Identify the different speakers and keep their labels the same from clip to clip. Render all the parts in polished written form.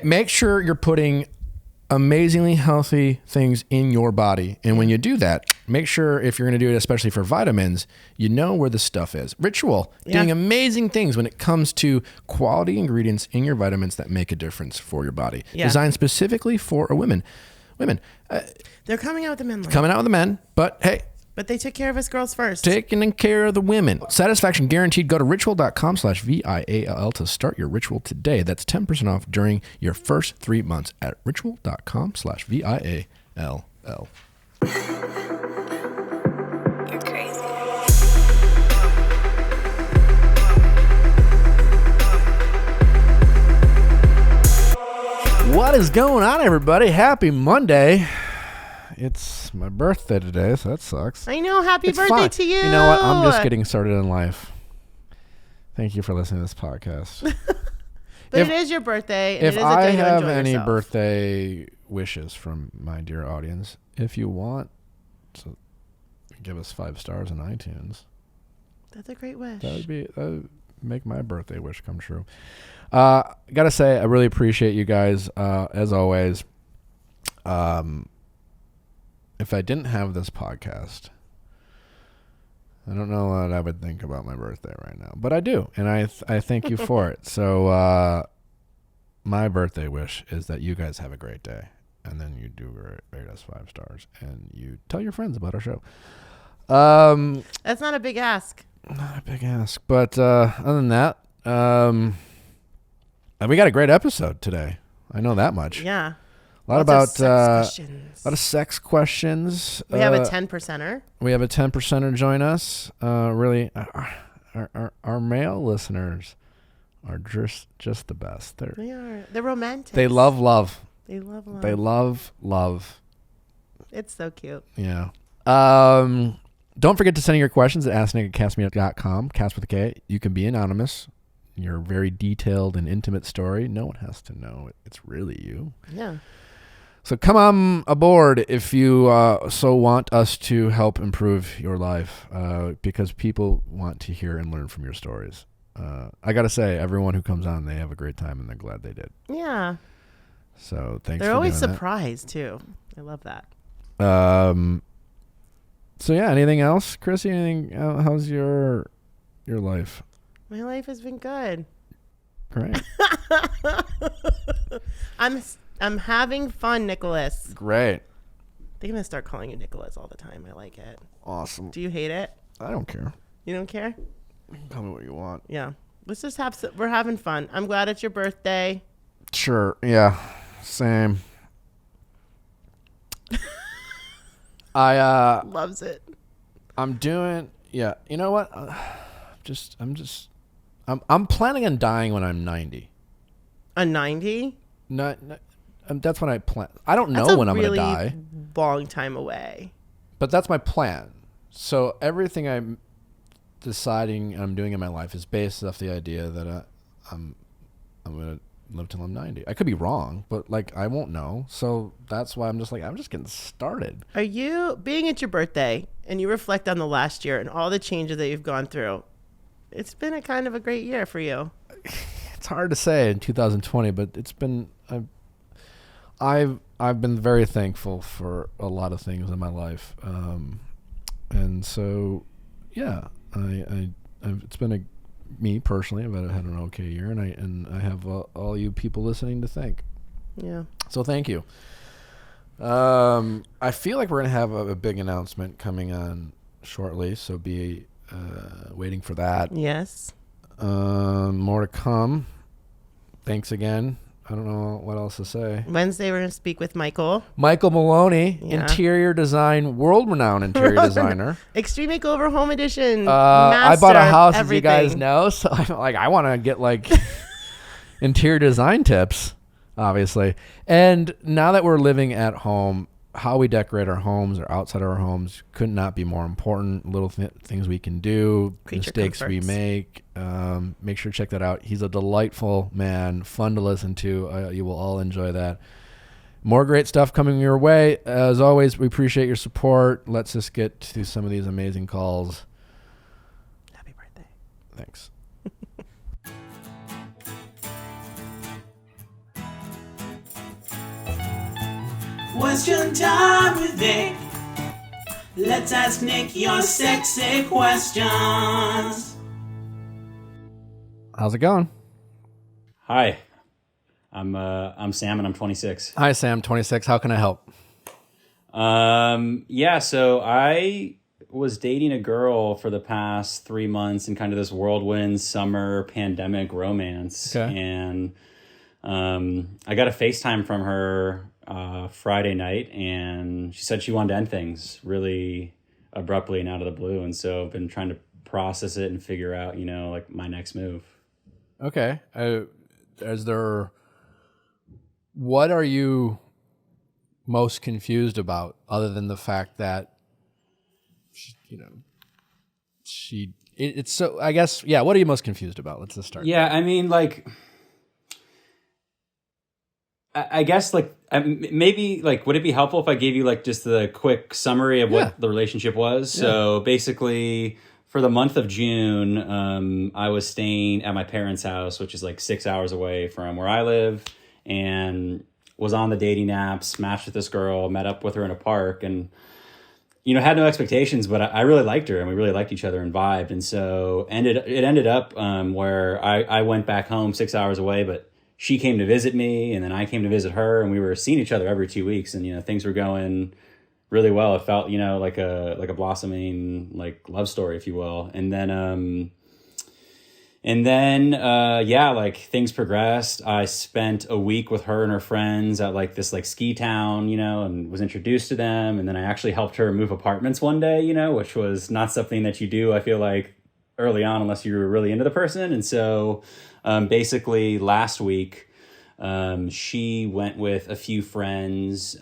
Speaker 1: Make sure you're putting amazingly healthy things in your body. And when you do that, make sure if you're going to do it, especially for vitamins, you know where the stuff is. Ritual, doing amazing things when it comes to quality ingredients in your vitamins that make a difference for your body. Designed specifically for women.
Speaker 2: They're coming out with the men.
Speaker 1: Coming out with the men, but hey.
Speaker 2: But they took care of us girls first.
Speaker 1: Taking care of the women. Satisfaction guaranteed. Go to ritual.com/VIALL to start your ritual today. That's 10% off during your first 3 months at ritual.com/VIALL.
Speaker 3: You're crazy.
Speaker 1: What is going on, everybody? Happy Monday. It's my birthday today, so that sucks.
Speaker 2: I know. Happy birthday to you.
Speaker 1: You know what? I'm just getting started in life. Thank you for listening to this podcast.
Speaker 2: But it is your birthday. And
Speaker 1: if
Speaker 2: it is a
Speaker 1: I
Speaker 2: day to
Speaker 1: have
Speaker 2: enjoy
Speaker 1: any
Speaker 2: yourself.
Speaker 1: birthday wishes from my dear audience, if you want to give us 5 stars on iTunes,
Speaker 2: That's a great wish.
Speaker 1: that would make my birthday wish come true. Gotta say, I really appreciate you guys, as always. If I didn't have this podcast, I don't know what I would think about my birthday right now, but I do, and I thank you for it. So my birthday wish is that you guys have a great day, and then you do rate us 5 stars, and you tell your friends about our show.
Speaker 2: That's not a big ask.
Speaker 1: Not a big ask, but other than that, and we got a great episode today. I know that much.
Speaker 2: Yeah.
Speaker 1: A lot
Speaker 2: Lots
Speaker 1: about
Speaker 2: of sex questions.
Speaker 1: a lot of sex questions.
Speaker 2: We have a 10%er.
Speaker 1: We have a 10%er join us. Really, our male listeners are just the best.
Speaker 2: They are. They're romantic.
Speaker 1: They love love.
Speaker 2: They love love.
Speaker 1: They love love.
Speaker 2: It's so cute.
Speaker 1: Yeah. Don't forget to send your questions at asknick@castme.com. Cast with a K. You can be anonymous. Your very detailed and intimate story. No one has to know it's really you.
Speaker 2: Yeah.
Speaker 1: So come on aboard if you so want us to help improve your life, because people want to hear and learn from your stories. I got to say, everyone who comes on, they have a great time and they're glad they did.
Speaker 2: Yeah.
Speaker 1: So thanks
Speaker 2: They're
Speaker 1: for
Speaker 2: always
Speaker 1: doing
Speaker 2: surprised, too. I love that.
Speaker 1: So, yeah, anything else, Chrissy? Anything? How's your life?
Speaker 2: My life has been good.
Speaker 1: Great.
Speaker 2: I'm having fun, Nicholas.
Speaker 1: Great.
Speaker 2: I think I'm going to start calling you Nicholas all the time. I like it.
Speaker 1: Awesome.
Speaker 2: Do you hate it?
Speaker 1: I don't care.
Speaker 2: You don't care?
Speaker 1: Tell me what you want.
Speaker 2: Yeah. Let's just we're having fun. I'm glad it's your birthday.
Speaker 1: Sure. Yeah. Same.
Speaker 2: Loves it.
Speaker 1: I'm doing. Yeah. You know what? I'm planning on dying when I'm 90.
Speaker 2: A 90?
Speaker 1: That's when I plan. I don't know when I'm going to die.
Speaker 2: That's a really long time away.
Speaker 1: But that's my plan. So everything I'm deciding I'm doing in my life is based off the idea that I'm going to live till I'm 90. I could be wrong, but I won't know. So that's why I'm just getting started.
Speaker 2: Are you being at your birthday and you reflect on the last year and all the changes that you've gone through? It's been a kind of a great year for you.
Speaker 1: It's hard to say in 2020, but it's been. I've been very thankful for a lot of things in my life, and so yeah, it's been me personally. I've had an okay year, and I have all you people listening to thank.
Speaker 2: Yeah.
Speaker 1: So thank you. I feel like we're gonna have a big announcement coming on shortly, so be waiting for that.
Speaker 2: Yes.
Speaker 1: More to come. Thanks again. I don't know what else to say.
Speaker 2: Wednesday, we're going to speak with Michael
Speaker 1: Maloney,
Speaker 2: Yeah.
Speaker 1: interior design, world-renowned interior designer.
Speaker 2: Extreme Makeover Home Edition.
Speaker 1: I bought a house, as you guys
Speaker 2: everything.
Speaker 1: know, so I want to get interior design tips, obviously. And now that we're living at home, how we decorate our homes or outside of our homes could not be more important. Little things we can do,
Speaker 2: Creature
Speaker 1: mistakes we
Speaker 2: comforts.
Speaker 1: make. Make sure to check that out. He's a delightful man, fun to listen to. You will all enjoy that. More great stuff coming your way. As always, we appreciate your support. Let's just get to some of these amazing calls.
Speaker 2: Happy birthday.
Speaker 1: Thanks.
Speaker 4: Question time with Nick. Let's ask Nick your sexy questions.
Speaker 1: How's it going?
Speaker 5: Hi, I'm Sam and I'm 26.
Speaker 1: Hi, Sam, 26. How can I help?
Speaker 5: So I was dating a girl for the past 3 months in kind of this whirlwind summer pandemic romance.
Speaker 1: Okay.
Speaker 5: And I got a FaceTime from her Friday night, and she said she wanted to end things really abruptly and out of the blue. And so I've been trying to process it and figure out, like my next move.
Speaker 1: Okay. What are you most confused about, other than the fact that, it's so, I guess, yeah, what are you most confused about? Let's just start.
Speaker 5: Yeah, I mean, I guess, maybe, would it be helpful if I gave you, just the quick summary of what the relationship was? Yeah. So, basically, for the month of June, I was staying at my parents' house, which is, 6 hours away from where I live, and was on the dating apps, matched with this girl, met up with her in a park, and had no expectations, but I really liked her, and we really liked each other and vibed. And so it ended up where I went back home 6 hours away, but she came to visit me, and then I came to visit her, and we were seeing each other every 2 weeks, and things were going really well. It felt like a blossoming love story, if you will. And then things progressed. I spent a week with her and her friends at this ski town, and was introduced to them. And then I actually helped her move apartments one day, which was not something that you do, I feel like, early on, unless you were really into the person. And so basically last week, she went with a few friends to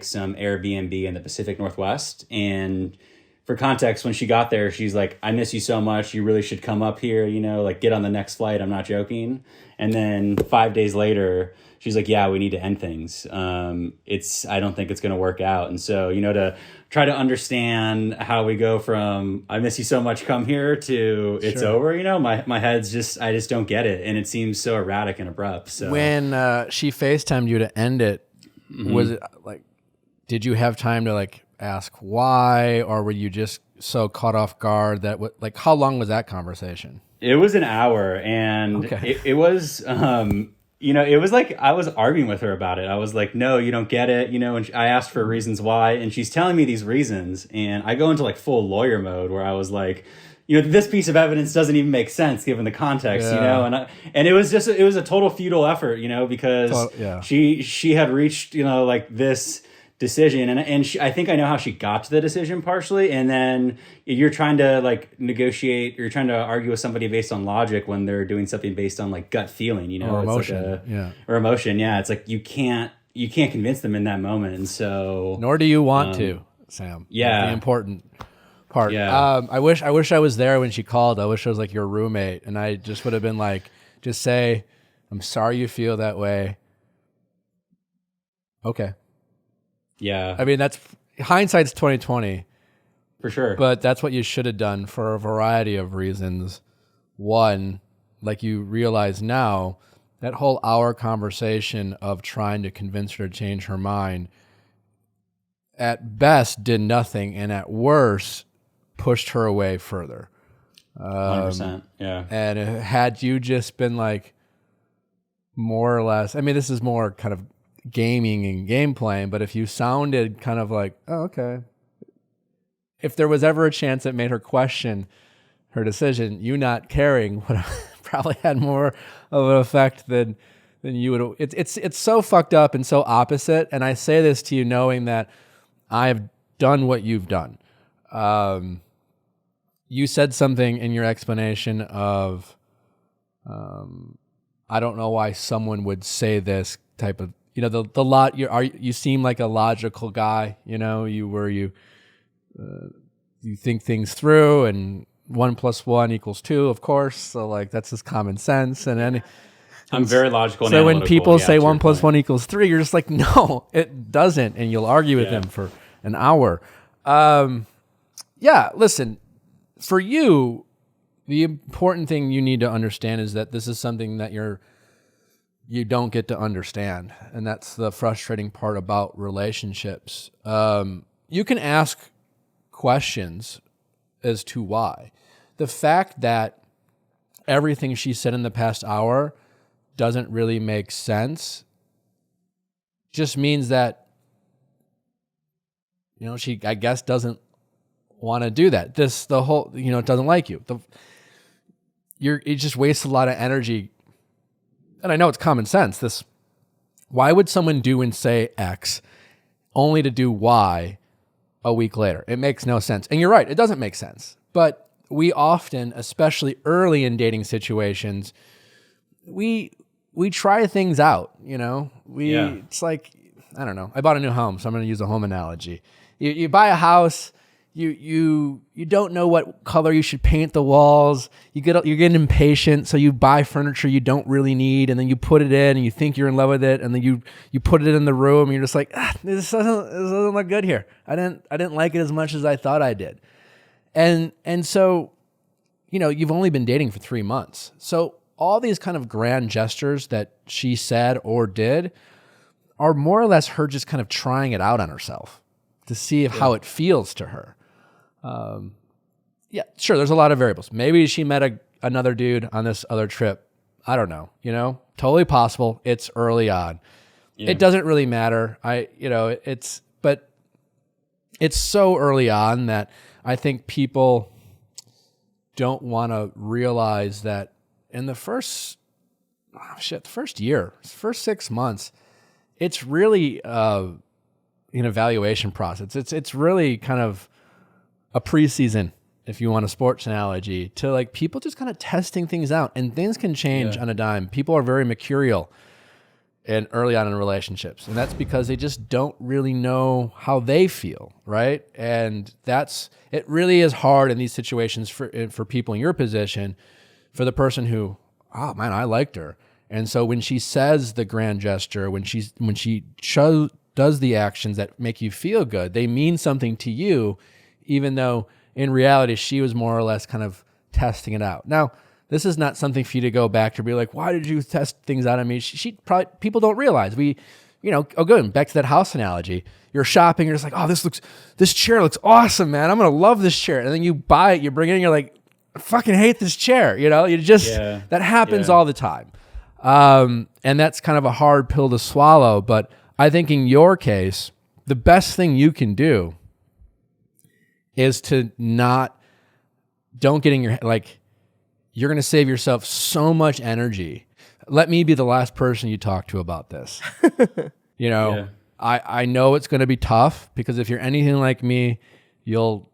Speaker 5: some Airbnb in the Pacific Northwest. And for context, when she got there, she's like, I miss you so much. You really should come up here, get on the next flight. I'm not joking. And then 5 days later, she's like, yeah, we need to end things. I don't think it's going to work out. And so, to try to understand how we go from, I miss you so much, come here, to it's over, my head's I just don't get it. And it seems so erratic and abrupt. So
Speaker 1: when she FaceTimed you to end it, was it did you have time to ask why, or were you just so caught off guard that how long was that conversation?
Speaker 5: It was an hour, and it was it was I was arguing with her about it. I was like, no, you don't get it, and I asked for reasons why, and she's telling me these reasons, and I go into full lawyer mode where I was like, this piece of evidence doesn't even make sense given the context, and it was a total futile effort, because she had reached, this decision, and I think I know how she got to the decision partially. And then you're trying to negotiate, or you're trying to argue with somebody based on logic when they're doing something based on gut feeling,
Speaker 1: or emotion,
Speaker 5: or emotion. Yeah, it's you can't convince them in that moment, and so
Speaker 1: nor do you want to, Sam.
Speaker 5: Yeah,
Speaker 1: that's the important part.
Speaker 5: Yeah,
Speaker 1: I wish I was there when she called. I wish I was your roommate, and I just would have been just say, I'm sorry you feel that way. Okay.
Speaker 5: Yeah.
Speaker 1: I mean, that's hindsight's 2020.
Speaker 5: For sure.
Speaker 1: But that's what you should have done for a variety of reasons. One, you realize now, that whole hour conversation of trying to convince her to change her mind, at best did nothing, and at worst pushed her away further.
Speaker 5: 100%. Yeah.
Speaker 1: And had you just been more or less, I mean, this is more kind of gaming and game playing, but if you sounded kind of oh, okay. If there was ever a chance it made her question her decision, you not caring would have probably had more of an effect than you would. It's so fucked up and so opposite. And I say this to you knowing that I've done what you've done. You said something in your explanation of, I don't know why someone would say this type of, you seem like a logical guy, you think things through, and 1 + 1 = 2, of course. So that's just common sense.
Speaker 5: I'm very logical.
Speaker 1: So when people say 1 + 1 = 3, you're just no, it doesn't. And you'll argue with them for an hour. Listen, for you, the important thing you need to understand is that this is something that you're you don't get to understand. And that's the frustrating part about relationships. You can ask questions as to why. The fact that everything she said in the past hour doesn't really make sense just means that, she, I guess, doesn't want to do that. It doesn't like you. It just wastes a lot of energy. And I know it's common sense. Why would someone do and say X only to do Y a week later? It makes no sense. And you're right, it doesn't make sense. But we often, especially early in dating situations, we try things out, It's like, I don't know. I bought a new home, so I'm going to use a home analogy. You buy a house, you don't know what color you should paint the walls. You're getting impatient, so you buy furniture you don't really need, and then you put it in, and you think you're in love with it, and then you put it in the room, and you're just like, this doesn't look good here. I didn't like it as much as I thought I did, and so, you've only been dating for 3 months, so all these kind of grand gestures that she said or did are more or less her just kind of trying it out on herself to see how it feels to her. Sure, there's a lot of variables. Maybe she met another dude on this other trip. I don't know, totally possible. It's early on. Yeah. It doesn't really matter. But it's so early on that I think people don't want to realize that in the first year, first 6 months, it's really an evaluation process. It's really kind of a preseason, if you want a sports analogy, to like people just kind of testing things out, and things can change on a dime. People are very mercurial and early on in relationships, and that's because they just don't really know how they feel, right? And it really is hard in these situations for people in your position, for the person who, oh man, I liked her. And so when she says the grand gesture, when she does the actions that make you feel good, they mean something to you, even though in reality she was more or less kind of testing it out. Now, this is not something for you to go back to be like, why did you test things out on me? She probably, people don't realize. Good, back to that house analogy. You're shopping, you're just like, oh, this chair looks awesome, man. I'm gonna love this chair. And then you buy it, you bring it in, you're like, I fucking hate this chair. That happens all the time. And that's kind of a hard pill to swallow. But I think in your case, the best thing you can do is to don't get in your head. Like, you're going to save yourself so much energy. Let me be the last person you talk to about this. I know it's going to be tough, because if you're anything like me, you'll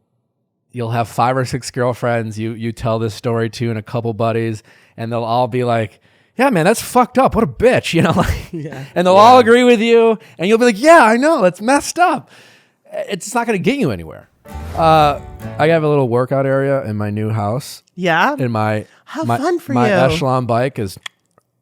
Speaker 1: have 5 or 6 girlfriends you tell this story to, and a couple buddies, and they'll all be like, yeah, man, that's fucked up. What a bitch, and they'll all agree with you, and you'll be like, yeah, I know, that's messed up. It's not going to get you anywhere. I have a little workout area in my new house.
Speaker 2: Yeah?
Speaker 1: And
Speaker 2: How fun for
Speaker 1: my
Speaker 2: you.
Speaker 1: Echelon bike is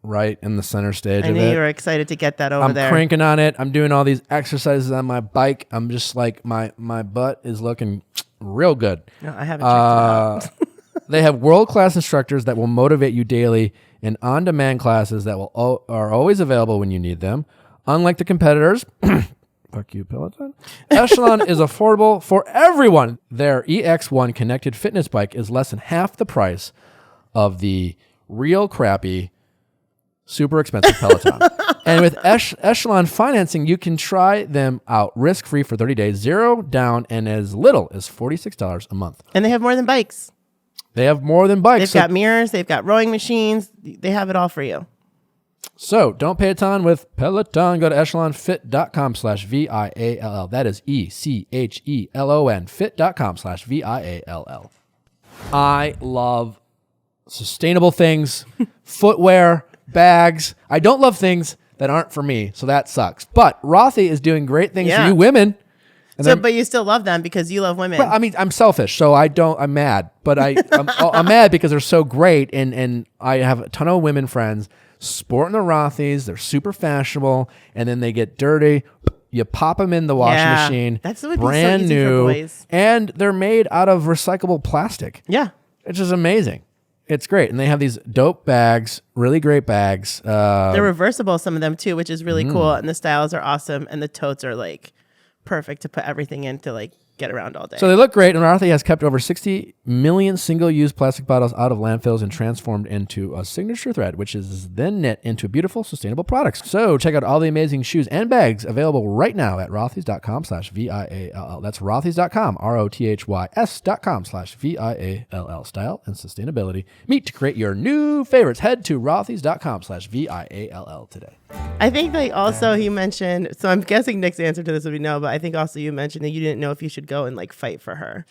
Speaker 1: right in the center stage of it.
Speaker 2: I knew you were excited to get that over there.
Speaker 1: I'm cranking on it. I'm doing all these exercises on my bike. I'm just like, my butt is looking real good.
Speaker 2: No, I haven't checked it out.
Speaker 1: They have world-class instructors that will motivate you daily, and on-demand classes that are always available when you need them. Unlike the competitors, fuck you, Peloton, Echelon is affordable for everyone. Their EX1 connected fitness bike is less than half the price of the real crappy, super expensive Peloton. And with Echelon financing, you can try them out risk-free for 30 days, 0 down, and as little as $46 a month.
Speaker 2: And they have more than bikes.
Speaker 1: They have more than bikes.
Speaker 2: They've got mirrors. They've got rowing machines. They have it all for you.
Speaker 1: So don't pay a ton with Peloton. Go to echelonfit.com/VIALL. That is ECHELON fit.com/VIALL. I love sustainable things, footwear, bags. I don't love things that aren't for me, so that sucks. But Rothy is doing great things for you women.
Speaker 2: But you still love them because you love women.
Speaker 1: Well, I mean, I'm selfish, so I'm mad. But I'm mad because they're so great, and I have a ton of women friends sporting the Rothys. They're super fashionable, and then they get dirty. You pop them in the washing machine.
Speaker 2: That's what would
Speaker 1: brand
Speaker 2: be so easy
Speaker 1: new,
Speaker 2: for boys.
Speaker 1: and they're made out of recyclable plastic.
Speaker 2: Yeah,
Speaker 1: which is amazing. It's great. And they have these dope bags, really great bags.
Speaker 2: They're reversible, some of them too, which is really cool. And the styles are awesome. And the totes are like perfect to put everything in to like get around all day.
Speaker 1: So they look great, and Rothy has kept over 60 million single-use plastic bottles out of landfills and transformed into a signature thread, which is then knit into beautiful, sustainable products. So check out all the amazing shoes and bags available right now at rothys.com/VIALL. That's rothys.com, ROTHYS.com/VIALL. Style and sustainability meet to create your new favorites. Head to rothys.com/VIALL today.
Speaker 2: I think like also he mentioned, so I'm guessing Nick's answer to this would be no, but I think also you mentioned that you didn't know if you should go and like fight for her.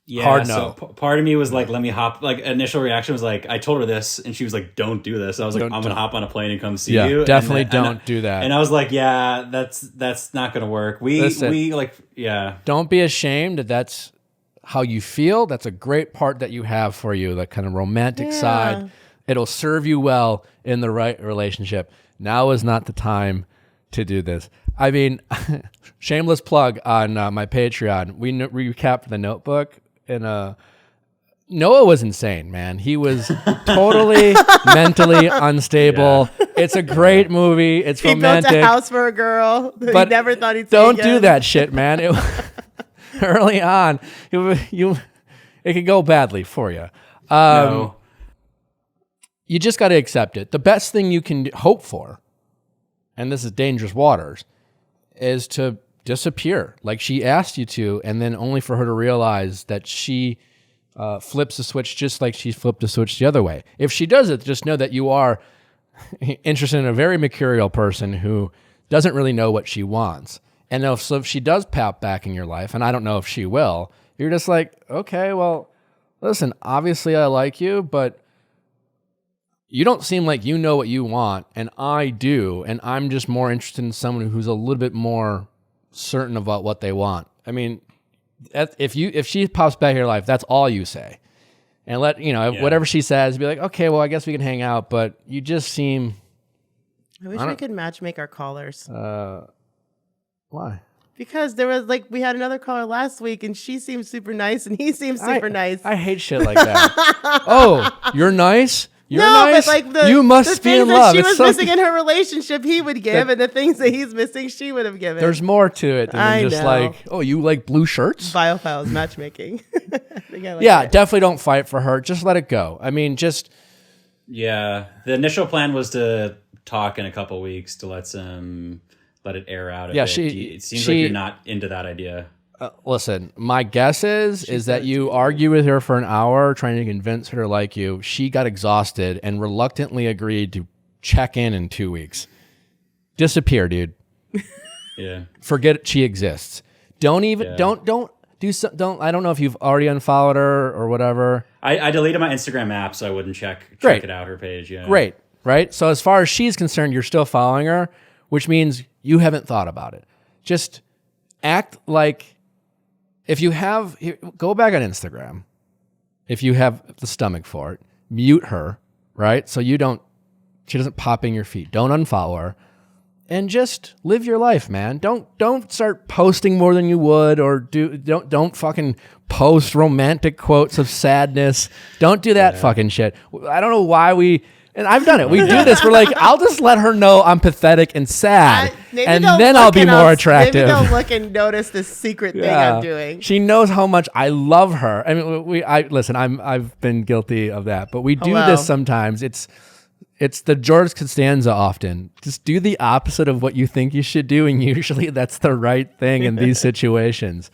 Speaker 5: Yeah,
Speaker 1: Hard no.
Speaker 5: So part of me was like, let me hop. Like initial reaction was like, I told her this, and she was like, "Don't do this." I was like, "I'm gonna hop on a plane and come see you."
Speaker 1: Definitely don't do that.
Speaker 5: And I was like, "Yeah, that's not gonna work." We like, yeah.
Speaker 1: Don't be ashamed that that's how you feel. That's a great part that you have for you, that kind of romantic side. It'll serve you well in the right relationship. Now is not the time to do this. I mean, shameless plug on my Patreon. We recapped The Notebook, and Noah was insane, man. He was totally mentally unstable. Yeah. It's a great movie. It's romantic.
Speaker 2: He built a house for a girl that he never thought he'd see
Speaker 1: don't
Speaker 2: again.
Speaker 1: do that shit, man. Early on, it could go badly for you.
Speaker 5: No.
Speaker 1: You just got to accept it. The best thing you can hope for, and this is dangerous waters, is to disappear like she asked you to, and then only for her to realize that she flips the switch just like she flipped the switch the other way. If she does it, just know that you are interested in a very mercurial person who doesn't really know what she wants. And if she does pop back in your life, and I don't know if she will, you're just like, okay, well, listen, obviously I like you, but you don't seem like you know what you want, and I do, and I'm just more interested in someone who's a little bit more certain about what they want. I mean, if she pops back in your life, that's all you say, and whatever she says, be like, okay, well, I guess we can hang out, but you just seem.
Speaker 2: I wish we could matchmake our callers.
Speaker 1: Why?
Speaker 2: Because there was we had another caller last week, and she seemed super nice, and he seemed super nice.
Speaker 1: I hate shit like that. Oh, you're nice. You're
Speaker 2: no,
Speaker 1: nice?
Speaker 2: But
Speaker 1: you must be in love.
Speaker 2: The things that she was missing in her relationship, he would give, and the things that he's missing, she would have given.
Speaker 1: There's more to it than just
Speaker 2: know.
Speaker 1: oh, you like blue shirts?
Speaker 2: Viall Files matchmaking.
Speaker 1: Definitely don't fight for her. Just let it go. I mean, just.
Speaker 5: Yeah, the initial plan was to talk in a couple weeks to let it air out. It seems like you're not into that idea.
Speaker 1: Listen, my guess is that you argue with her for an hour trying to convince her to like you. She got exhausted and reluctantly agreed to check in 2 weeks. Disappear, dude.
Speaker 5: Yeah.
Speaker 1: Forget she exists. Don't even don't do so, don't. I don't know if you've already unfollowed her or whatever.
Speaker 5: I deleted my Instagram app so I wouldn't check it out, her page. Yeah.
Speaker 1: Great, right? So as far as she's concerned, you're still following her, which means you haven't thought about it. Just act like. If you have, go back on Instagram. If you have the stomach for it, mute her, right? So she doesn't pop in your feed. Don't unfollow her, and just live your life, man. Don't start posting more than you would, or don't fucking post romantic quotes of sadness. Don't do that fucking shit. I don't know why and I've done it. We do this. We're like, I'll just let her know I'm pathetic and sad, and then I'll be more attractive.
Speaker 2: Maybe they'll look and notice this secret thing I'm doing.
Speaker 1: She knows how much I love her. I mean, listen. I've been guilty of that, but we do this sometimes. It's the George Costanza often. Just do the opposite of what you think you should do, and usually that's the right thing in these situations.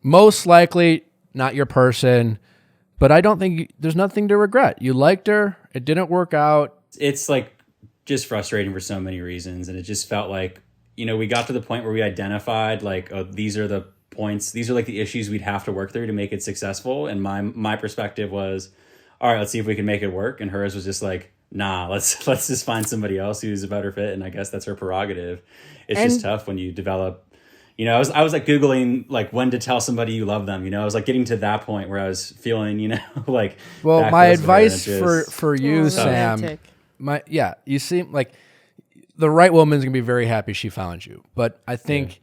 Speaker 1: Most likely, not your person. But I don't think there's nothing to regret. You liked her. It didn't work out.
Speaker 5: It's just frustrating for so many reasons. And it just felt like, we got to the point where we identified these are the points. These are the issues we'd have to work through to make it successful. And my perspective was, all right, let's see if we can make it work. And hers was just nah, let's just find somebody else who's a better fit. And I guess that's her prerogative. It's just tough when you develop. I was Googling when to tell somebody you love them. I was getting to that point where I was feeling,
Speaker 1: Well, my advice for you, Sam,
Speaker 2: romantic.
Speaker 1: You seem like the right woman's gonna be very happy she found you, but I think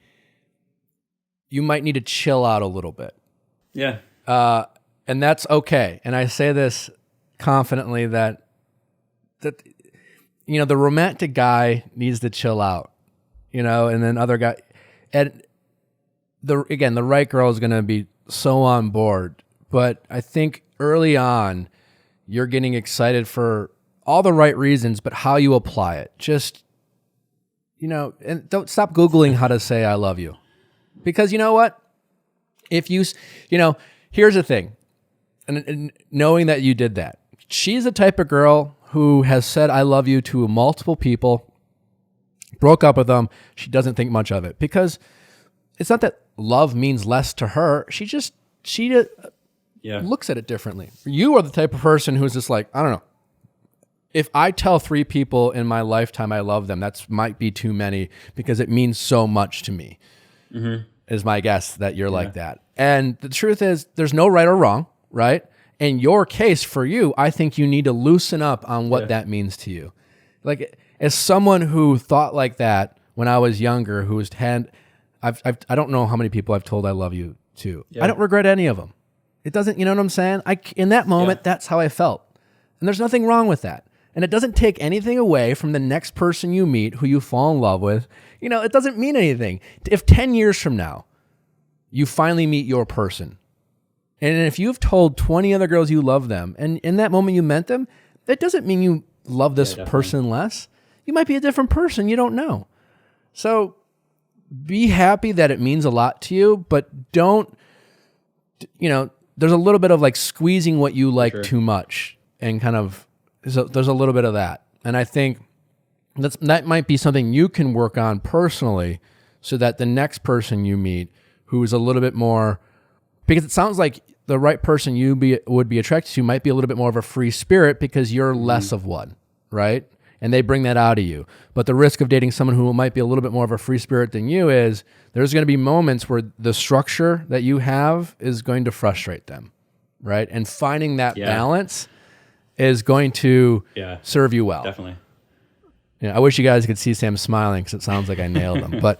Speaker 1: you might need to chill out a little bit.
Speaker 5: Yeah.
Speaker 1: And that's okay. And I say this confidently that the romantic guy needs to chill out, and then other guy, and the right girl is going to be so on board. But I think early on, you're getting excited for all the right reasons, but how you apply it. Just, and don't stop Googling how to say I love you. Because you know what? If you, here's the thing. And knowing that you did that, she's the type of girl who has said I love you to multiple people, broke up with them. She doesn't think much of it because it's not that love means less to her. She looks at it differently. You are the type of person who's just like, I don't know. If I tell 3 people in my lifetime I love them, that might be too many because it means so much to me, is my guess that you're like that. And the truth is there's no right or wrong, right? In your case, for you, I think you need to loosen up on what that means to you. Like, as someone who thought like that when I was younger, who was I don't know how many people I've told I love you to. I don't regret any of them. It doesn't, you know what I'm saying? In that moment, that's how I felt. And there's nothing wrong with that. And it doesn't take anything away from the next person you meet who you fall in love with. It doesn't mean anything. If 10 years from now, you finally meet your person, and if you've told 20 other girls you love them, and in that moment you meant them, that doesn't mean you love this person less. You might be a different person. You don't know. So be happy that it means a lot to you, but don't, there's a little bit of like squeezing what you like too much, and kind of, there's a little bit of that. And I think that might be something you can work on personally so that the next person you meet who is a little bit more, because it sounds like the right person would be attracted to might be a little bit more of a free spirit because you're less of one, right? And they bring that out of you. But the risk of dating someone who might be a little bit more of a free spirit than you is there's going to be moments where the structure that you have is going to frustrate them, right? And finding that balance is going to serve you well.
Speaker 5: Definitely.
Speaker 1: I wish you guys could see Sam smiling because it sounds like I nailed him. But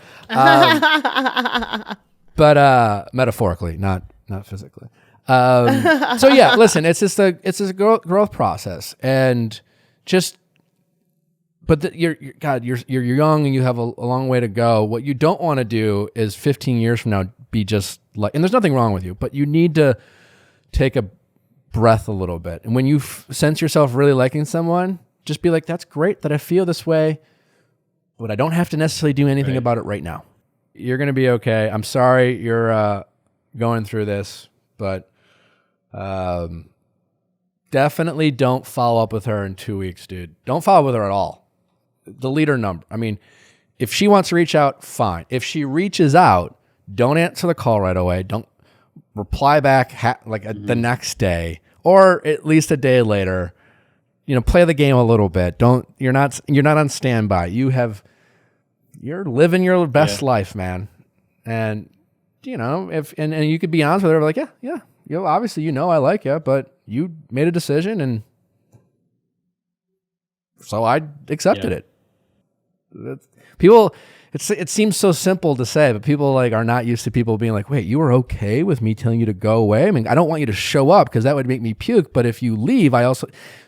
Speaker 1: metaphorically, not physically. So yeah, listen, it's just a growth process, and just, but you're young and you have a long way to go. What you don't want to do is 15 years from now be just like, and there's nothing wrong with you, but you need to take a breath a little bit. And when you sense yourself really liking someone, just be like, that's great that I feel this way, but I don't have to necessarily do anything about it right now. You're going to be okay. I'm sorry you're going through this, but definitely don't follow up with her in 2 weeks, dude. Don't follow up with her at all. Delete her number. I mean, if she wants to reach out, fine. If she reaches out, don't answer the call right away. Don't reply back the next day or at least a day later. Play the game a little bit. You're not on standby. You're living your best life, man. And if you could be honest with her, like, yeah, obviously I like you, but you made a decision, and so I accepted it. People, it seems so simple to say, but people are not used to people being like, wait, you were okay with me telling you to go away? I mean, I don't want you to show up because that would make me puke, but if you leave,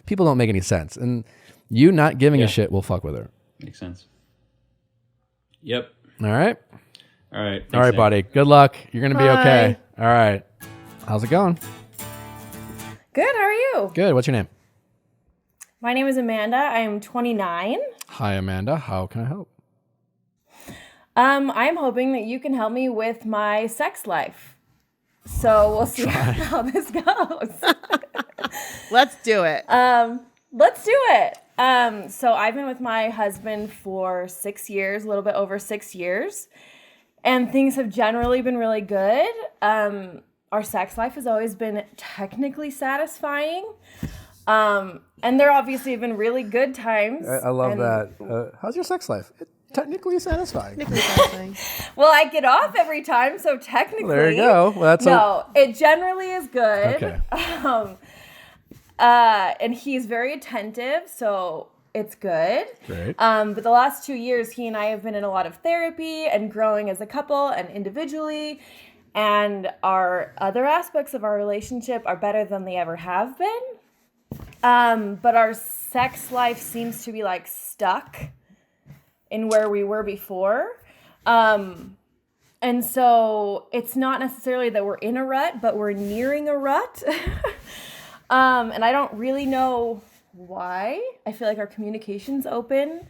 Speaker 1: people don't make any sense. And you not giving a shit will fuck with her.
Speaker 5: Makes sense. Yep.
Speaker 1: All right.
Speaker 5: All right. Thanks,
Speaker 1: all right,
Speaker 5: Nick.
Speaker 1: buddy. Good luck. You're going to be okay. All right. How's it going?
Speaker 6: Good. How are you?
Speaker 1: Good. What's your name?
Speaker 6: My name is Amanda. I am 29.
Speaker 1: Hi, Amanda. How can I help?
Speaker 6: I'm hoping that you can help me with my sex life. So we'll see how this goes.
Speaker 2: Let's do it.
Speaker 6: Let's do it. So I've been with my husband for 6 years, a little bit over 6 years, and things have generally been really good. Our sex life has always been technically satisfying. And there obviously have been really good times.
Speaker 1: I love that. How's your sex life? Technically satisfying.
Speaker 6: Well, I get off every time, so technically.
Speaker 1: There you go. Well,
Speaker 6: it generally is good.
Speaker 1: Okay.
Speaker 6: And he's very attentive, so it's good.
Speaker 1: Great.
Speaker 6: But the last 2 years, he and I have been in a lot of therapy and growing as a couple and individually. and our other aspects of our relationship are better than they ever have been. But our sex life seems to be like stuck in where we were before. And so it's not necessarily that we're in a rut, but we're nearing a rut. And I don't really know why. I feel like our communication's open.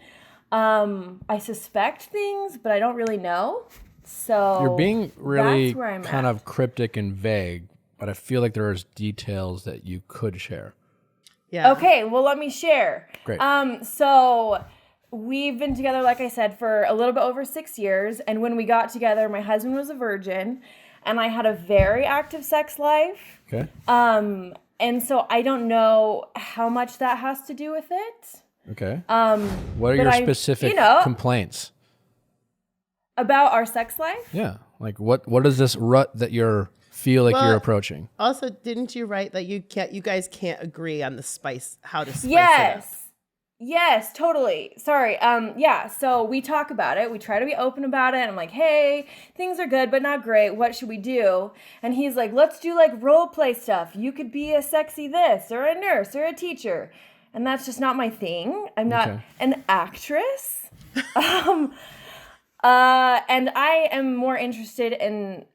Speaker 6: I suspect things, but I don't really know. So
Speaker 1: You're being really
Speaker 6: that's where I'm
Speaker 1: kind
Speaker 6: at.
Speaker 1: of cryptic and vague, but I feel like there's details that you could share.
Speaker 2: Yeah.
Speaker 6: Okay, well, let me share.
Speaker 1: Great.
Speaker 6: So we've been together, like I said, for a little bit over 6 years. And when we got together, my husband was a virgin, and I had a very active sex life.
Speaker 1: Okay.
Speaker 6: And so I don't know how much that has to do with it.
Speaker 1: Okay. What are
Speaker 6: but
Speaker 1: your
Speaker 6: I-
Speaker 1: specific
Speaker 6: you know-
Speaker 1: complaints?
Speaker 6: About our sex life?
Speaker 1: Yeah. Like what is this rut that you're
Speaker 2: Well,
Speaker 1: you're approaching?
Speaker 2: Also, didn't you write that you guys can't agree on the spice, how to spice it up?
Speaker 6: Yes. Yes, totally. Sorry. Yeah, so we talk about it. We try to be open about it. I'm like, hey, things are good, but not great. What should we do? And he's like, let's do like role play stuff. You could be a sexy this or a nurse or a teacher. And that's just not my thing. I'm not
Speaker 1: Okay.
Speaker 6: an actress. And I am more interested in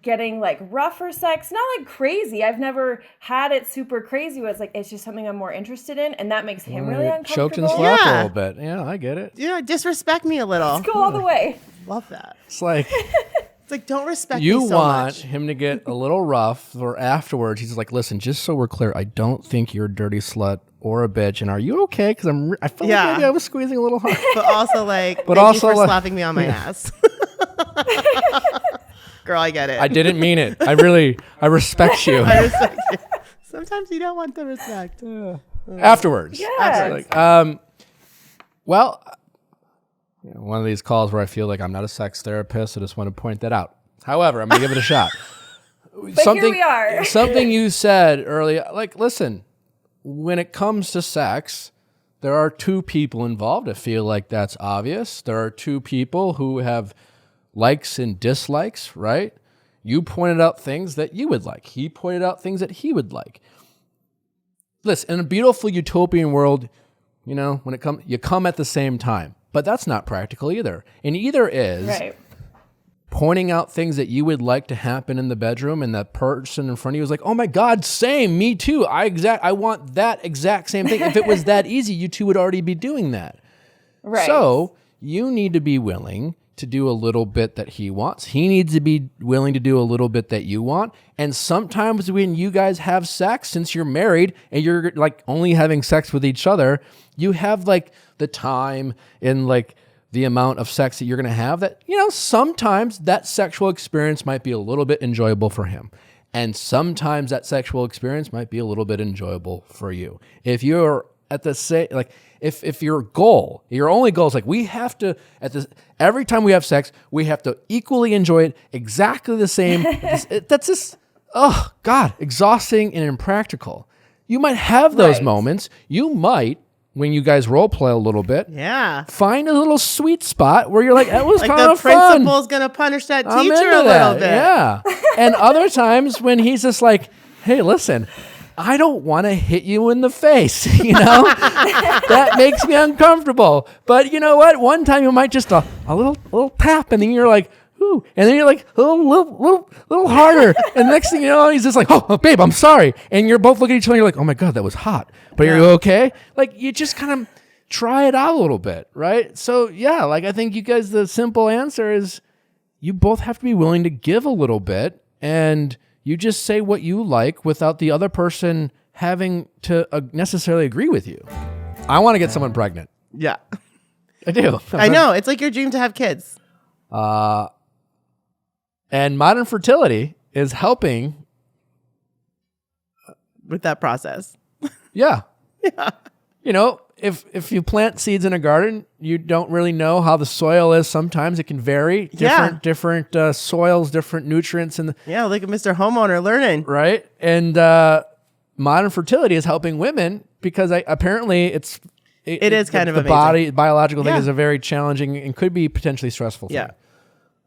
Speaker 6: getting like rougher sex, not like crazy. I've never had it super crazy where it's just something I'm more interested in, and that makes him really uncomfortable.
Speaker 1: Choked and slapped a
Speaker 2: Yeah.
Speaker 1: little bit. Yeah, I get it.
Speaker 2: Yeah, disrespect me a little.
Speaker 6: Go all the way.
Speaker 2: Love that.
Speaker 1: It's like
Speaker 2: It's like, don't respect
Speaker 1: you
Speaker 2: me so
Speaker 1: want
Speaker 2: much.
Speaker 1: him to get a little rough, or afterwards he's like, "Listen, just so we're clear, I don't think you're a dirty slut or a bitch, and are you okay? Because I feel
Speaker 2: Yeah.
Speaker 1: like maybe I was squeezing a little hard."
Speaker 2: But also, like,
Speaker 1: But
Speaker 2: thank
Speaker 1: also,
Speaker 2: you for
Speaker 1: like-
Speaker 2: slapping me on my ass. Girl, I get it.
Speaker 1: I didn't mean it. I respect you.
Speaker 2: I respect you. Sometimes you don't want the respect.
Speaker 1: Afterwards.
Speaker 6: Yes.
Speaker 1: Like, well, one of these calls where I feel like I'm not a sex therapist. I just want to point that out. However, I'm gonna give it a shot.
Speaker 6: But here we are.
Speaker 1: Something you said earlier, like, listen, when it comes to sex, there are two people involved. I feel like that's obvious. There are two people who have likes and dislikes, right? You pointed out things that you would like. He pointed out things that he would like. Listen, in a beautiful utopian world, when it comes, you come at the same time, but that's not practical either. And either is
Speaker 6: Right.
Speaker 1: pointing out things that you would like to happen in the bedroom, and that person in front of you is like, "Oh my God, same, me too. I want that exact same thing." If it was that easy, you two would already be doing that.
Speaker 6: Right.
Speaker 1: So you need to be willing to do a little bit that he wants. He needs to be willing to do a little bit that you want. And sometimes when you guys have sex, since you're married and you're like only having sex with each other, you have like the time and like the amount of sex that you're going to have that, sometimes that sexual experience might be a little bit enjoyable for him. And sometimes that sexual experience might be a little bit enjoyable for you. If you're at the same, like, if your only goal is like, we have to, every time we have sex, we have to equally enjoy it exactly the same. That's just, oh God, exhausting and impractical. You might have those
Speaker 6: Right.
Speaker 1: moments. You might, when you guys role play a little bit,
Speaker 2: Yeah.
Speaker 1: find a little sweet spot where you're like, that was
Speaker 2: Like
Speaker 1: kind
Speaker 2: the
Speaker 1: of fun.
Speaker 2: principal's going to punish that
Speaker 1: I'm
Speaker 2: teacher
Speaker 1: into
Speaker 2: a little
Speaker 1: that.
Speaker 2: bit.
Speaker 1: Yeah. And other times when he's just like, "Hey, listen, I don't want to hit you in the face," that makes me uncomfortable. But you know what? One time you might just a little tap, and then you're like, "Ooh," and then you're like a little harder, and the next thing you know, he's just like, "Oh, babe, I'm sorry," and you're both looking at each other, and you're like, "Oh my God, that was hot," but are you okay? Like, you just kind of try it out a little bit, right? So yeah, like, I think you guys, the simple answer is you both have to be willing to give a little bit, and you just say what you like without the other person having to necessarily agree with you. I want to get someone pregnant.
Speaker 2: Yeah.
Speaker 1: I do.
Speaker 2: I know. It's like your dream to have kids.
Speaker 1: And modern fertility is helping.
Speaker 2: With that process.
Speaker 1: Yeah. If you plant seeds in a garden, you don't really know how the soil is. Sometimes it can vary. Different soils, different nutrients,
Speaker 2: Yeah, look at Mr. Homeowner learning.
Speaker 1: right? And modern fertility is helping women because apparently it
Speaker 2: is kind of
Speaker 1: the
Speaker 2: amazing.
Speaker 1: biological thing
Speaker 2: Yeah.
Speaker 1: is a very challenging and could be potentially stressful thing.
Speaker 2: Yeah.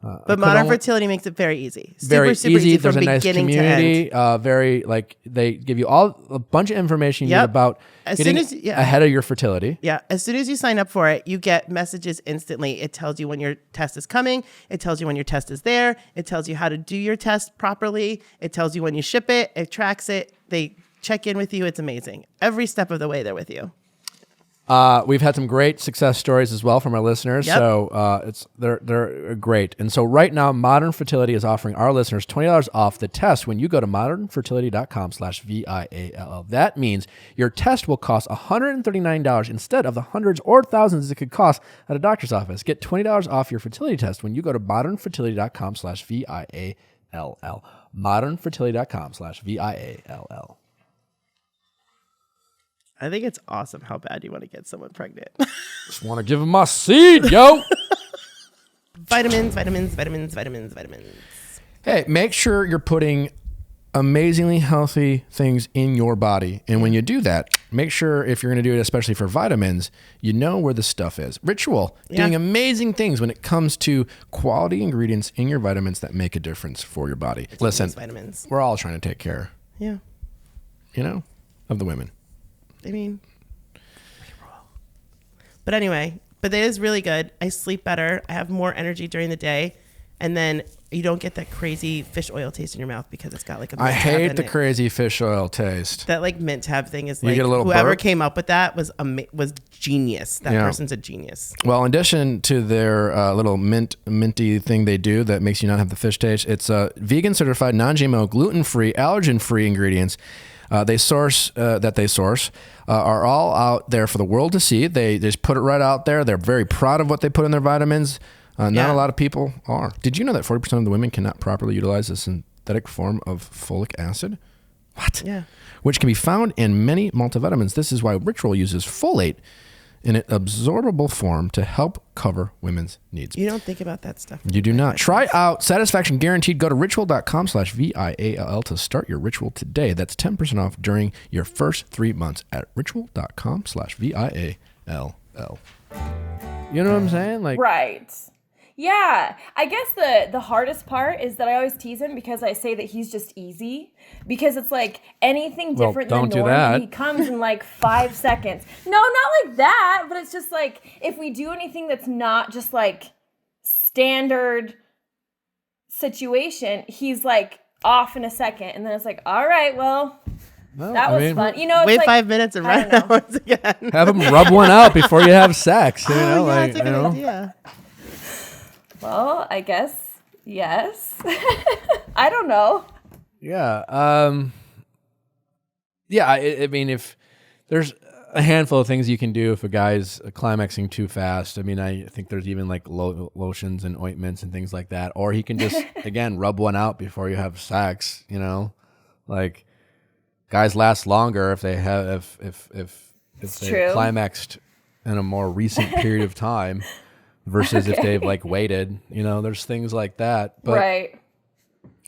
Speaker 2: But modern fertility makes it very easy.
Speaker 1: Very
Speaker 2: Super
Speaker 1: easy.
Speaker 2: easy
Speaker 1: There's
Speaker 2: from
Speaker 1: a nice
Speaker 2: beginning
Speaker 1: community.
Speaker 2: to end.
Speaker 1: Very like they give you a bunch of information you need about getting ahead of your fertility.
Speaker 2: Yeah. As soon as you sign up for it, you get messages instantly. It tells you when your test is coming. It tells you when your test is there. It tells you how to do your test properly. It tells you when you ship it. It tracks it. They check in with you. It's amazing. Every step of the way they're with you.
Speaker 1: We've had some great success stories as well from our listeners.
Speaker 2: Yep.
Speaker 1: So they're great. And so right now, Modern Fertility is offering our listeners $20 off the test when you go to modernfertility.com/VIALL. That means your test will cost $139 instead of the hundreds or thousands it could cost at a doctor's office. Get $20 off your fertility test when you go to modernfertility.com/VIALL. modernfertility.com/VIALL.
Speaker 2: I think it's awesome how bad you want to get someone pregnant.
Speaker 1: Just want to give them my seed, yo.
Speaker 2: Vitamins.
Speaker 1: Hey, make sure you're putting amazingly healthy things in your body. And when you do that, make sure if you're going to do it, especially for vitamins, you know where the stuff is. Ritual, doing amazing things when it comes to quality ingredients in your vitamins that make a difference for your body. Listen,
Speaker 2: vitamins.
Speaker 1: We're all trying to take care,
Speaker 2: Yeah.
Speaker 1: Of the women.
Speaker 2: I mean, but anyway, but it is really good. I sleep better. I have more energy during the day. And then you don't get that crazy fish oil taste in your mouth because it's got like a mint
Speaker 1: I
Speaker 2: tab
Speaker 1: hate
Speaker 2: in
Speaker 1: the
Speaker 2: it.
Speaker 1: crazy fish oil taste.
Speaker 2: That like mint tab thing is
Speaker 1: You
Speaker 2: like
Speaker 1: get a little
Speaker 2: whoever
Speaker 1: burp?
Speaker 2: came up with that was genius. That person's a genius.
Speaker 1: Well, in addition to their little minty thing they do that makes you not have the fish taste, it's vegan certified, non-GMO, gluten-free, allergen-free ingredients. They source are all out there for the world to see. They just put it right out there. They're very proud of what they put in their vitamins. Not a lot of people are. Did you know that 40% of the women cannot properly utilize a synthetic form of folic acid? What?
Speaker 2: Yeah.
Speaker 1: Which can be found in many multivitamins. This is why Ritual uses folate in an absorbable form to help cover women's needs.
Speaker 2: You don't think about that stuff.
Speaker 1: You do not. Try out Satisfaction Guaranteed. Go to ritual.com/VIALL to start your ritual today. That's 10% off during your first 3 months at ritual.com/VIALL. You know what I'm saying? Like,
Speaker 6: Right. Yeah. I guess the hardest part is that I always tease him because I say that he's just easy. Because it's like anything different
Speaker 1: don't
Speaker 6: than
Speaker 1: do
Speaker 6: normal,
Speaker 1: that.
Speaker 6: he comes in like 5 seconds. No, not like that. But it's just like if we do anything that's not just like standard situation, he's like off in a second. And then it's like, all right, well, that was fun. It's
Speaker 2: Wait
Speaker 6: like,
Speaker 2: 5 minutes and run out once again.
Speaker 1: have them rub one out before you have sex.
Speaker 2: That's a good idea.
Speaker 6: Well, I guess, yes. I don't know.
Speaker 1: Yeah. I mean, if there's a handful of things you can do if a guy's climaxing too fast. I mean, I think there's even like lotions and ointments and things like that. Or he can just, again, rub one out before you have sex, Like, guys last longer if they have, if they climaxed in a more recent period of time versus if they've like waited, there's things like that. But
Speaker 6: right.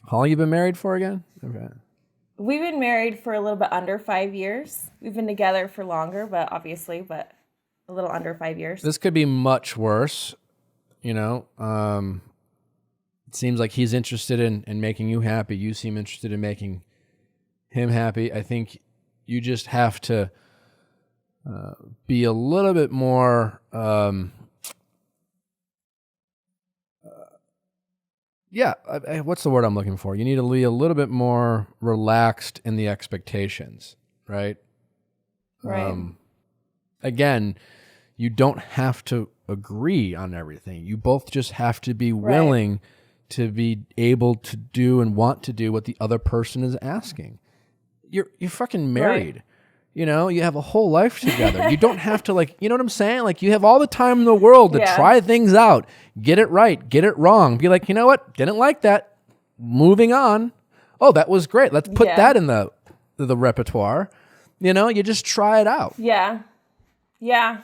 Speaker 1: How long you been married for again? Okay.
Speaker 6: We've been married for a little bit under 5 years. We've been together for longer, but a little under 5 years.
Speaker 1: This could be much worse, It seems like he's interested in making you happy. You seem interested in making him happy. I think you just have to be a little bit more what's the word I'm looking for? You need to be a little bit more relaxed in the expectations, right?
Speaker 6: Right.
Speaker 1: Again, you don't have to agree on everything. You both just have to be willing to be able to do and want to do what the other person is asking. You're fucking married. Right. You have a whole life together. You don't have to you know what I'm saying? Like you have all the time in the world to try things out, get it right, get it wrong. Be like, you know what? Didn't like that. Moving on. Oh, that was great. Let's put that in the repertoire. You just try it out.
Speaker 6: Yeah. Yeah.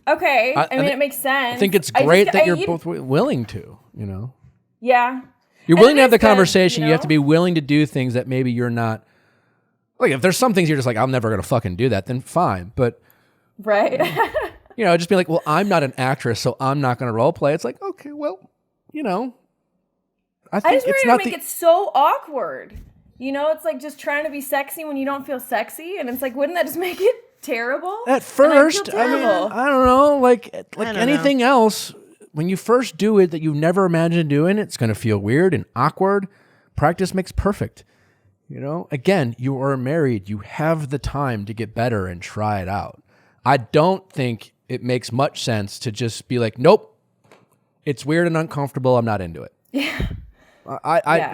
Speaker 6: Okay. I mean, it makes sense.
Speaker 1: I think it's great that you're both willing to,
Speaker 6: Yeah.
Speaker 1: You're willing to have the conversation. You have to be willing to do things that maybe you're not. Like, if there's some things you're just like, I'm never going to fucking do that, then fine. But,
Speaker 6: right.
Speaker 1: Just be like, well, I'm not an actress, so I'm not going to role play. It's like, okay, well, I
Speaker 6: I
Speaker 1: think
Speaker 6: just
Speaker 1: it's
Speaker 6: worry to
Speaker 1: not
Speaker 6: make it so awkward. You know, it's like just trying to be sexy when you don't feel sexy, and it's like, wouldn't that just make it terrible?
Speaker 1: at first.
Speaker 6: And I feel
Speaker 1: I mean,
Speaker 6: terrible.
Speaker 1: I don't know, like
Speaker 2: don't
Speaker 1: anything else. When you first do it that you never imagined doing, it's going to feel weird and awkward. Practice makes perfect. You know, again, you are married. You have the time to get better and try it out. I don't think it makes much sense to just be like, nope, it's weird and uncomfortable. I'm not into it.
Speaker 6: Yeah.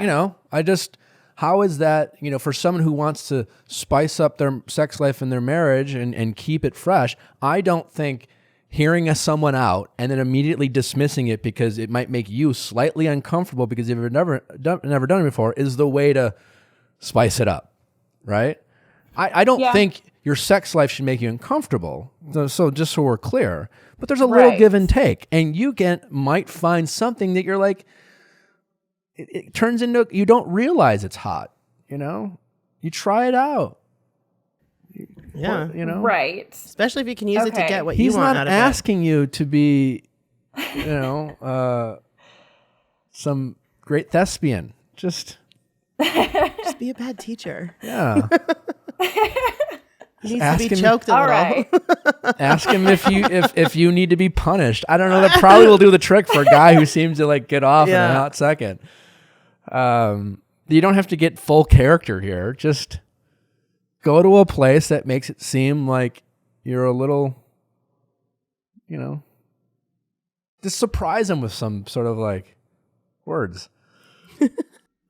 Speaker 1: You know, I just, how is that, you know, for someone who wants to spice up their sex life and their marriage and keep it fresh, I don't think hearing someone out and then immediately dismissing it because it might make you slightly uncomfortable because you've never done it before is the way to spice it up, right? I don't think your sex life should make you uncomfortable. So just so we're clear, but there's a little give and take, and you might find something that you're like, it turns into, you don't realize it's hot, you know? You try it out.
Speaker 2: Yeah.
Speaker 1: You know?
Speaker 6: Right.
Speaker 2: Especially if you can use it to get what
Speaker 1: He's
Speaker 2: you want
Speaker 1: not
Speaker 2: out of
Speaker 1: asking you to be, you know, some great thespian. Just
Speaker 2: it. Just be a bad teacher.
Speaker 1: yeah.
Speaker 2: He needs
Speaker 1: ask
Speaker 2: to be
Speaker 1: him-
Speaker 2: choked a
Speaker 6: All
Speaker 2: little.
Speaker 6: right.
Speaker 1: Ask him if you need to be punished. I don't know. That probably will do the trick for a guy who seems to like get off in a hot second. You don't have to get full character here. Just go to a place that makes it seem like you're a little, you know, just surprise him with some sort of like words.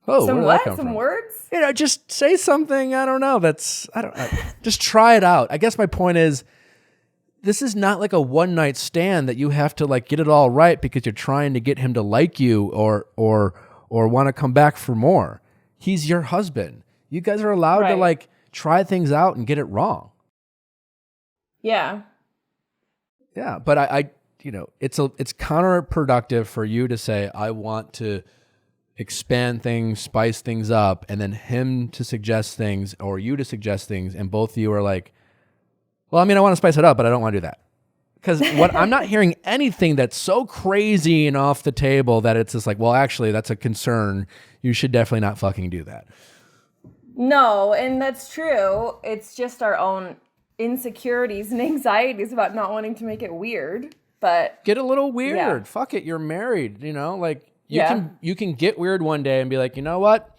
Speaker 1: Oh,
Speaker 6: Some
Speaker 1: where did that
Speaker 6: what?
Speaker 1: come
Speaker 6: Some
Speaker 1: from?
Speaker 6: words?
Speaker 1: You know, just say something. I don't know. Just try it out. I guess my point is, this is not like a one night stand that you have to like get it all right because you're trying to get him to like you or want to come back for more. He's your husband. You guys are allowed to like try things out and get it wrong.
Speaker 6: Yeah.
Speaker 1: Yeah, but I you know, it's counterproductive for you to say I want to expand things, spice things up, and then him to suggest things or you to suggest things, and both of you are like, well, I mean, I want to spice it up, but I don't want to do that. Because I'm not hearing anything that's so crazy and off the table that it's just like, well, actually, that's a concern. You should definitely not fucking do that.
Speaker 6: No, and that's true. It's just our own insecurities and anxieties about not wanting to make it weird. But
Speaker 1: Get a little weird.
Speaker 6: Yeah.
Speaker 1: Fuck it, you're married. You know, like you can get weird one day and be like, you know what?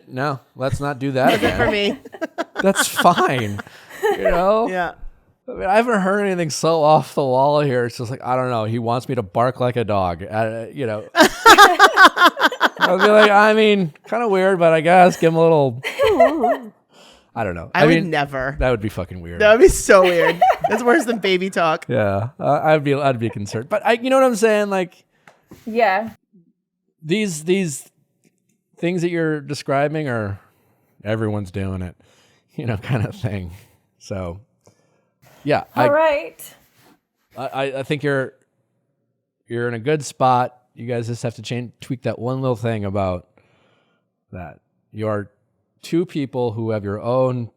Speaker 1: No, let's not do that again.
Speaker 2: For me.
Speaker 1: That's fine. You know?
Speaker 2: Yeah.
Speaker 1: I mean, I haven't heard anything so off the wall here. It's just like, I don't know. He wants me to bark like a dog. You know. I'll be like, I mean, kind of weird, but I guess give him a little. I don't know.
Speaker 2: I would
Speaker 1: mean,
Speaker 2: never.
Speaker 1: that would be fucking weird.
Speaker 2: That would be so weird. That's worse than baby talk.
Speaker 1: Yeah, I'd be concerned. But you know what I'm saying? Like
Speaker 6: yeah.
Speaker 1: these things that you're describing are everyone's doing it, you know, kind of thing. So. Yeah,
Speaker 6: All right.
Speaker 1: I think you're in a good spot. You guys just have to tweak that one little thing about that. You are two people who have your own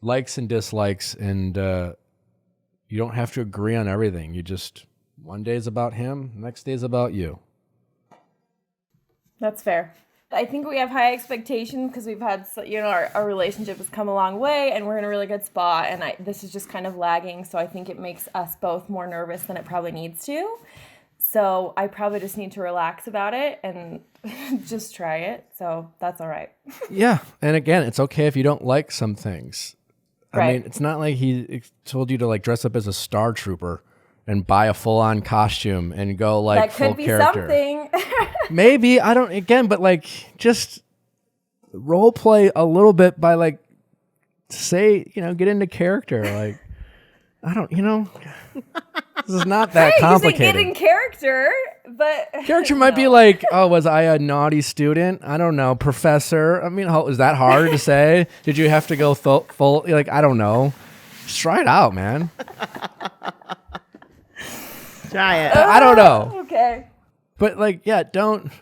Speaker 1: likes and dislikes, and you don't have to agree on everything. You just, one day is about him, next day is about you.
Speaker 6: That's fair. I think we have high expectations because we've had, you know, our relationship has come a long way and we're in a really good spot. And this is just kind of lagging. So I think it makes us both more nervous than it probably needs to. So I probably just need to relax about it and just try it. So that's all right.
Speaker 1: Yeah. And again, it's okay if you don't like some things. I
Speaker 6: Right.
Speaker 1: mean, it's not like he told you to like dress up as a Star Trooper and buy a full-on costume and go like
Speaker 6: That
Speaker 1: full
Speaker 6: could be
Speaker 1: character.
Speaker 6: something.
Speaker 1: Maybe, I don't, again, but like just role play a little bit by like say, you know, get into character. Like, I don't, you know, this is not that
Speaker 6: You say
Speaker 1: complicated.
Speaker 6: get in character, but
Speaker 1: Character might be like, oh, was I a naughty student? I don't know, professor. I mean, is that hard to say? Did you have to go full? Like, I don't know. Just try it out, man.
Speaker 2: Try it.
Speaker 1: I don't know,
Speaker 6: okay.
Speaker 1: but like, yeah, don't.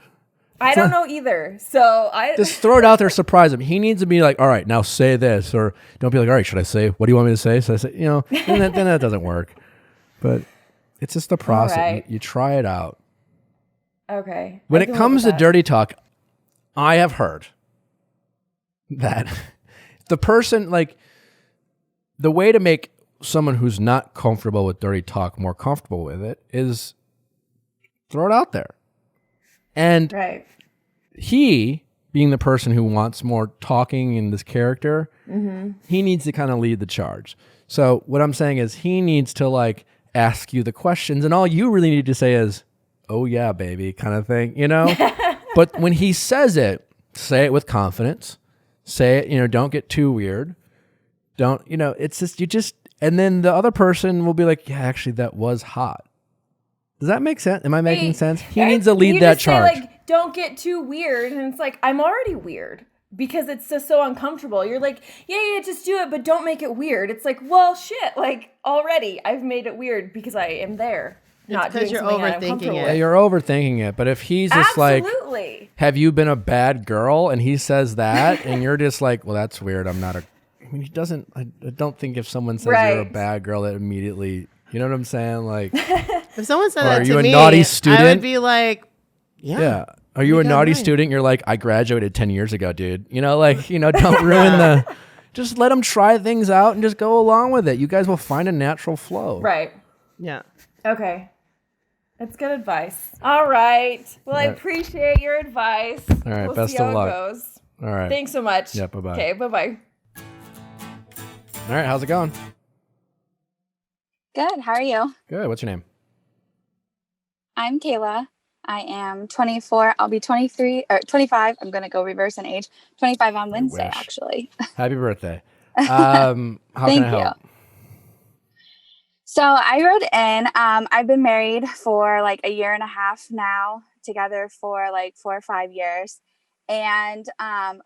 Speaker 6: I don't know either. So
Speaker 1: Just throw it out there, surprise him. He needs to be like, all right, now say this, or don't be like, all right, should I say? What do you want me to say? So I say, you know, then that doesn't work. But it's just the process.
Speaker 6: right.
Speaker 1: You try it out.
Speaker 6: Okay.
Speaker 1: When
Speaker 6: I
Speaker 1: it
Speaker 6: can live
Speaker 1: comes
Speaker 6: with
Speaker 1: to
Speaker 6: that.
Speaker 1: dirty talk, I have heard that the person, like, the way to make someone who's not comfortable with dirty talk more comfortable with it is throw it out there. And
Speaker 6: Right.
Speaker 1: he, being the person who wants more talking in this character, he needs to kind of lead the charge. So what I'm saying is he needs to like ask you the questions, and all you really need to say is, "Oh yeah, baby," kind of thing, you know? But when he says it, say it with confidence. Say it, don't get too weird. Don't, it's just, and then the other person will be like, "Yeah, actually that was hot." Does that make sense? Am I making sense? He needs to lead that charge.
Speaker 6: Say, like, don't get too weird. And it's like, I'm already weird because it's just so uncomfortable. You're like, yeah, just do it, but don't make it weird. It's like, well, shit, like already I've made it weird because I am there. Not
Speaker 2: because you're overthinking
Speaker 1: Yeah,
Speaker 2: it.
Speaker 1: you're overthinking it. But if he's just
Speaker 6: Absolutely.
Speaker 1: like, "Have you been a bad girl?" and he says that, and you're just like, "Well, that's weird. I'm not a." I mean, he doesn't. I don't think if someone says you're a bad girl, that immediately, you know what I'm saying? Like,
Speaker 2: If someone said
Speaker 1: Or
Speaker 2: that
Speaker 1: are
Speaker 2: to
Speaker 1: you a
Speaker 2: me,
Speaker 1: naughty student?
Speaker 2: I would be like,
Speaker 1: yeah. Are you a
Speaker 2: got
Speaker 1: naughty
Speaker 2: mine.
Speaker 1: student? You're like, "I graduated 10 years ago, dude." Don't ruin the. Just let them try things out and just go along with it. You guys will find a natural flow.
Speaker 6: Right.
Speaker 2: yeah.
Speaker 6: Okay. That's good advice. All right. Well, I
Speaker 1: right.
Speaker 6: appreciate your advice.
Speaker 1: All right,
Speaker 6: We'll
Speaker 1: best
Speaker 6: see how
Speaker 1: of luck.
Speaker 6: it goes.
Speaker 1: All right.
Speaker 6: Thanks so much.
Speaker 1: Yeah, bye-bye.
Speaker 6: Okay, bye-bye.
Speaker 1: All right, how's it going?
Speaker 7: Good. How are you?
Speaker 1: Good. What's your name?
Speaker 7: I'm Kayla. I am 24. I'll be 23 or 25. I'm going to go reverse in age. 25 on Wednesday,
Speaker 1: wish.
Speaker 7: actually.
Speaker 1: Happy birthday. How can
Speaker 7: Thank
Speaker 1: I help?
Speaker 7: So I wrote in. I've been married for like a year and a half now, together for like 4 or 5 years. And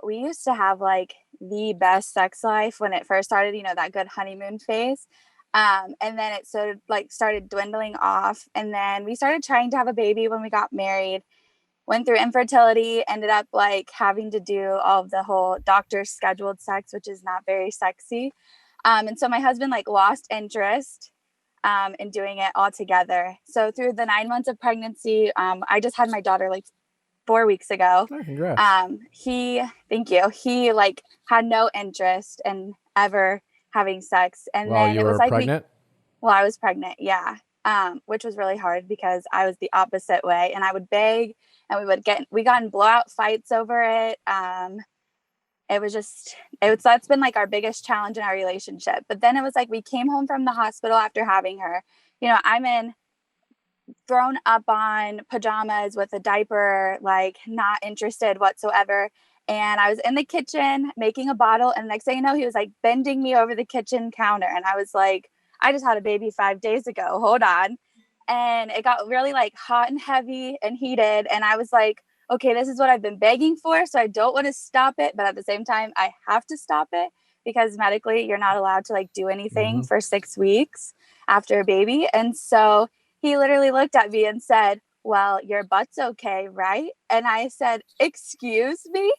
Speaker 7: we used to have like the best sex life when it first started, that good honeymoon phase. And then it started dwindling off. And then we started trying to have a baby when we got married, went through infertility, ended up like having to do all of the whole doctor scheduled sex, which is not very sexy. And so my husband like lost interest in doing it altogether. So through the 9 months of pregnancy, I just had my daughter like 4 weeks ago.
Speaker 1: Oh, congrats.
Speaker 7: Thank you. He like had no interest in ever having sex. And
Speaker 1: While
Speaker 7: then
Speaker 1: you
Speaker 7: it was
Speaker 1: were
Speaker 7: like,
Speaker 1: pregnant?
Speaker 7: well, I was pregnant. Yeah. Which was really hard because I was the opposite way, and I would beg, and we got in blowout fights over it. That's been like our biggest challenge in our relationship. But then it was like, we came home from the hospital after having her, I'm thrown up on pajamas with a diaper, like not interested whatsoever. And I was in the kitchen making a bottle, and the next thing you know, he was like bending me over the kitchen counter. And I was like, I just had a baby 5 days ago. Hold on. And it got really like hot and heavy and heated. And I was like, okay, this is what I've been begging for. So I don't want to stop it. But at the same time, I have to stop it because medically you're not allowed to like do anything for 6 weeks after a baby. And so he literally looked at me and said, "Well, your butt's okay, right?" And I said, "Excuse me?"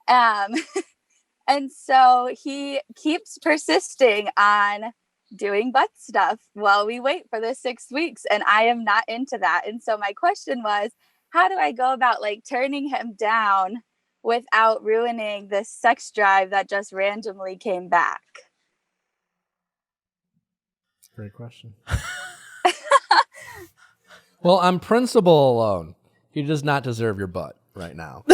Speaker 7: And so he keeps persisting on doing butt stuff while we wait for the 6 weeks. And I am not into that. And so my question was, how do I go about like turning him down without ruining this sex drive that just randomly came back?
Speaker 1: Great question. Well, on principle alone, he does not deserve your butt right now.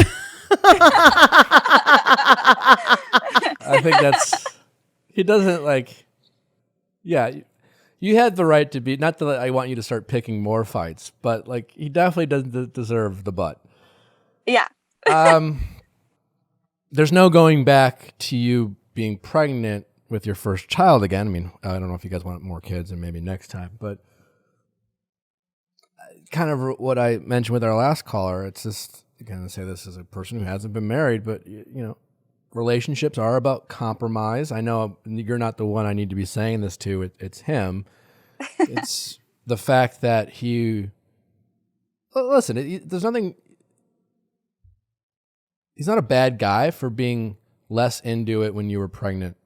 Speaker 1: I think he doesn't like, yeah, you had the right to be, not that I want you to start picking more fights, but like he definitely doesn't deserve the butt.
Speaker 7: Yeah.
Speaker 1: There's no going back to you being pregnant with your first child again. I mean, I don't know if you guys want more kids and maybe next time, but kind of what I mentioned with our last caller, it's just, again, to say this as a person who hasn't been married, but relationships are about compromise. I know you're not the one I need to be saying this to. It's him. It's the fact that listen, there's nothing, he's not a bad guy for being less into it when you were pregnant,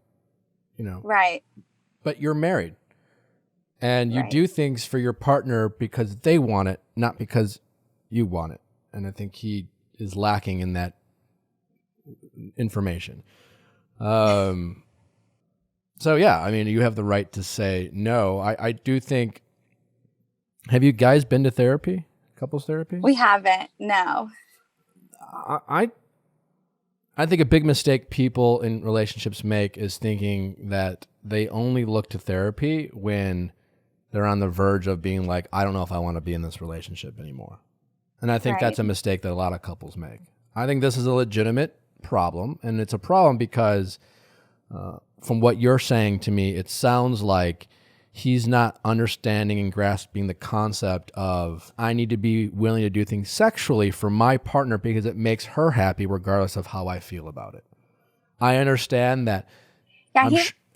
Speaker 7: Right.
Speaker 1: But you're married. And you
Speaker 7: Right.
Speaker 1: do things for your partner because they want it, not because you want it. And I think he is lacking in that information. So yeah, I mean, you have the right to say no. I do think, have you guys been to therapy? Couples therapy?
Speaker 7: We haven't, no.
Speaker 1: I think a big mistake people in relationships make is thinking that they only look to therapy when they're on the verge of being like, I don't know if I want to be in this relationship anymore. And I think that's a mistake that a lot of couples make. I think this is a legitimate problem, and it's a problem because from what you're saying to me, it sounds like he's not understanding and grasping the concept of, I need to be willing to do things sexually for my partner because it makes her happy regardless of how I feel about it. I understand that.
Speaker 7: Yeah,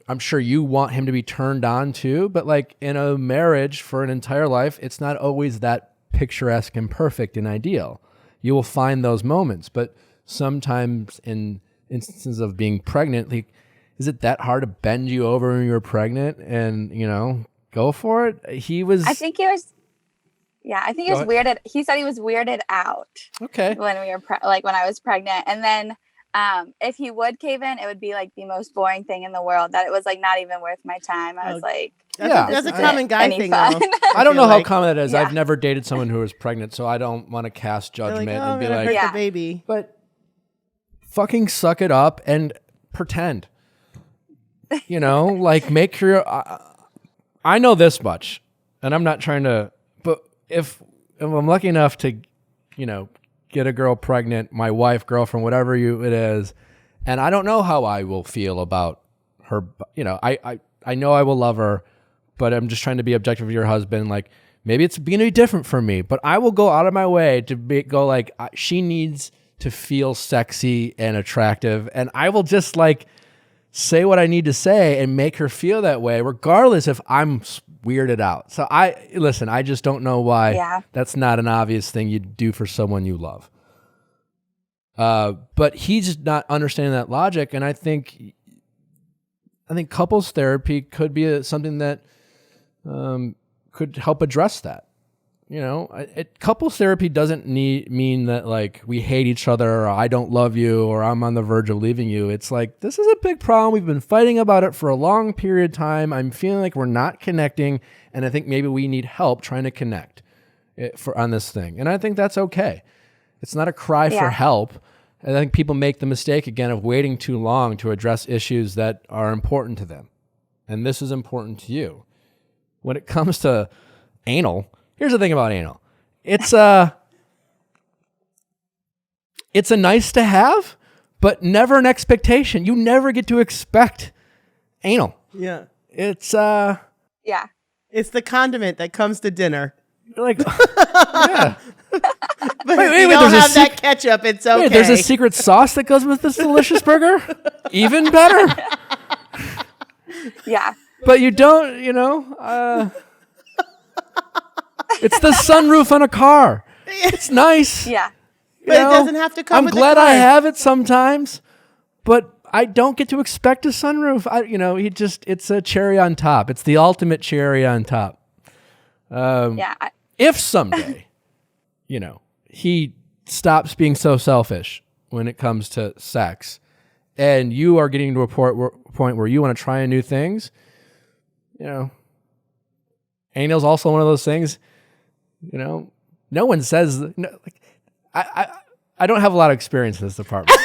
Speaker 1: I'm sure you want him to be turned on too, but like in a marriage for an entire life, it's not always that picturesque and perfect and ideal. You will find those moments, but sometimes in instances of being pregnant, like, is it that hard to bend you over when you're pregnant and, go for it?
Speaker 7: I think he was weirded. He said he was weirded out.
Speaker 1: Okay.
Speaker 7: When we were when I was pregnant. And then if he would cave in, it would be like the most boring thing in the world, that it was like not even worth my time. I was like,
Speaker 2: that's a common guy thing though.
Speaker 1: I don't know how common that is.
Speaker 7: Yeah.
Speaker 1: I've never dated someone who was pregnant, so I don't want to cast judgment and be like,
Speaker 2: hurt the baby.
Speaker 1: But fucking suck it up and pretend. Like make your. I know this much, and I'm not trying to. But if I'm lucky enough to, get a girl pregnant, my wife, girlfriend, whatever it is, and I don't know how I will feel about her. I know I will love her, but I'm just trying to be objective with your husband. Like maybe it's going to be different for me, but I will go out of my way to go like she needs to feel sexy and attractive, and I will just like say what I need to say and make her feel that way, regardless if I'm weirded out. So I just don't know why that's not an obvious thing you do for someone you love. But he's not understanding that logic, and I think couples therapy could be something that could help address that. Couples therapy doesn't mean that like we hate each other or I don't love you or I'm on the verge of leaving you. It's like, this is a big problem. We've been fighting about it for a long period of time. I'm feeling like we're not connecting, and I think maybe we need help trying to connect on this thing. And I think that's okay. It's not a cry for help. I think people make the mistake again of waiting too long to address issues that are important to them. And this is important to you. When it comes to anal, here's the thing about anal. It's a nice to have, but never an expectation. You never get to expect anal.
Speaker 2: Yeah.
Speaker 1: It's
Speaker 2: It's the condiment that comes to dinner.
Speaker 1: like yeah.
Speaker 2: But
Speaker 1: Wait,
Speaker 2: if you don't have that ketchup, it's okay.
Speaker 1: Wait, there's a secret sauce that goes with this delicious burger? Even better.
Speaker 7: yeah.
Speaker 1: But you don't, it's the sunroof on a car. It's nice.
Speaker 7: Yeah.
Speaker 2: But it doesn't have to come
Speaker 1: I'm
Speaker 2: with
Speaker 1: glad
Speaker 2: the car.
Speaker 1: I have it sometimes, but I don't get to expect a sunroof. It's a cherry on top. It's the ultimate cherry on top. If someday, he stops being so selfish when it comes to sex, and you are getting to a point where you want to try new things, anal's also one of those things. No one says. I don't have a lot of experience in this department.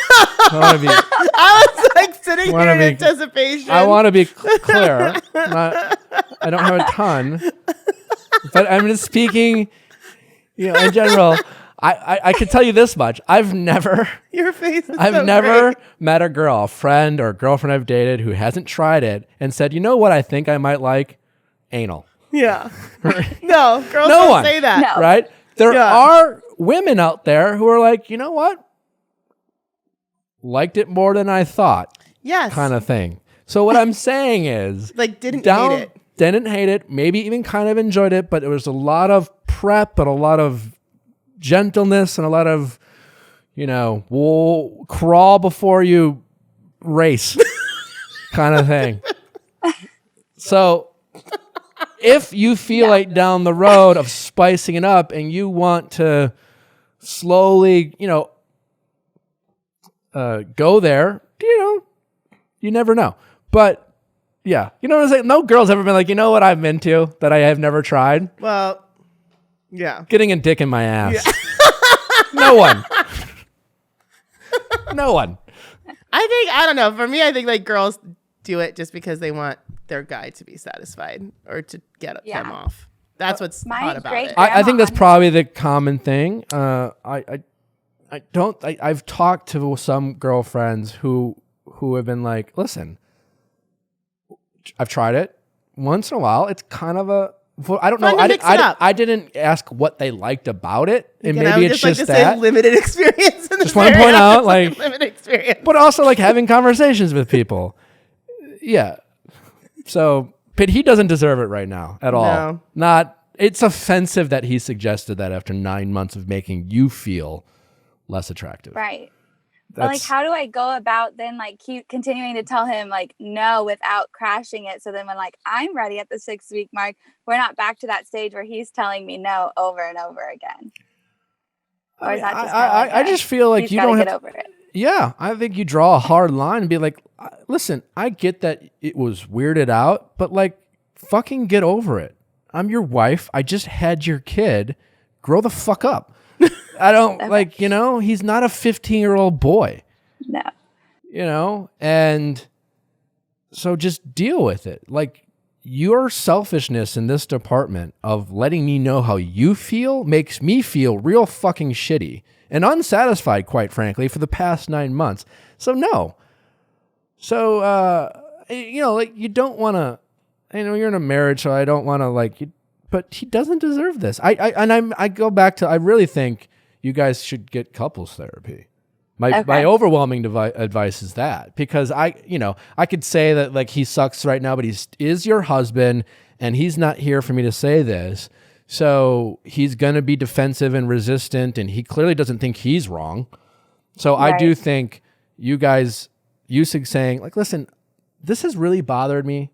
Speaker 2: I was like sitting here in anticipation.
Speaker 1: I want to be clear. I don't have a ton, but I'm just speaking. In general, I can tell you this much: I've never met a girl, a friend or a girlfriend I've dated who hasn't tried it and said, "You know what? I think I might like anal."
Speaker 2: Yeah. No, girls don't say that.
Speaker 7: No.
Speaker 1: Right? There are women out there who are like, you know what? Liked it more than I thought.
Speaker 2: Yes.
Speaker 1: Kind of thing. So what I'm saying is,
Speaker 2: like didn't hate it. Maybe even kind of enjoyed it, but it was a lot of prep and a lot of gentleness and a lot of, crawl before you race kind of thing. So if you feel like down the road of spicing it up and you want to
Speaker 1: slowly, go there, you never know. But yeah, you know what I'm saying? No girl's ever been like, you know what I'm into that I have never tried?
Speaker 2: Well, yeah.
Speaker 1: Getting a dick in my ass. Yeah. No one. No one.
Speaker 2: I don't know. For me, I think like girls do it just because they want their guy to be satisfied or to get them off. That's what's hot about it.
Speaker 1: I think that's probably the common thing. I've talked to some girlfriends who have been like, listen, I've tried it once in a while. It's kind of I don't know. I didn't ask what they liked about it, and maybe it's just that
Speaker 2: limited experience.
Speaker 1: Just want to point out, like,
Speaker 2: limited experience,
Speaker 1: but also like having conversations with people. Yeah. So, but he doesn't deserve it right now at all. No. It's offensive that he suggested that after 9 months of making you feel less attractive.
Speaker 7: Right. But like, how do I go about then like keep continuing to tell him like no without crashing it? So then when like I'm ready at the 6 week mark, we're not back to that stage where he's telling me no over and over again. Or is that just
Speaker 1: I just feel like you don't have to get over it. Yeah, I think you draw a hard line and be like, listen, I get that it was weirded out, but like fucking get over it. I'm your wife. I just had your kid. Grow the fuck up. I don't he's not a 15-year-old boy. No. And so just deal with it. Like your selfishness in this department of letting me know how you feel makes me feel real fucking shitty and unsatisfied, quite frankly, for the past 9 months. So no. So, like you don't want to, you're in a marriage, so I don't want to but he doesn't deserve this. I go back to, I really think you guys should get couples therapy. My overwhelming advice is that, because I could say that like he sucks right now, but he is your husband and he's not here for me to say this. So he's going to be defensive and resistant, and he clearly doesn't think he's wrong. So right. I do think you saying like, listen, this has really bothered me.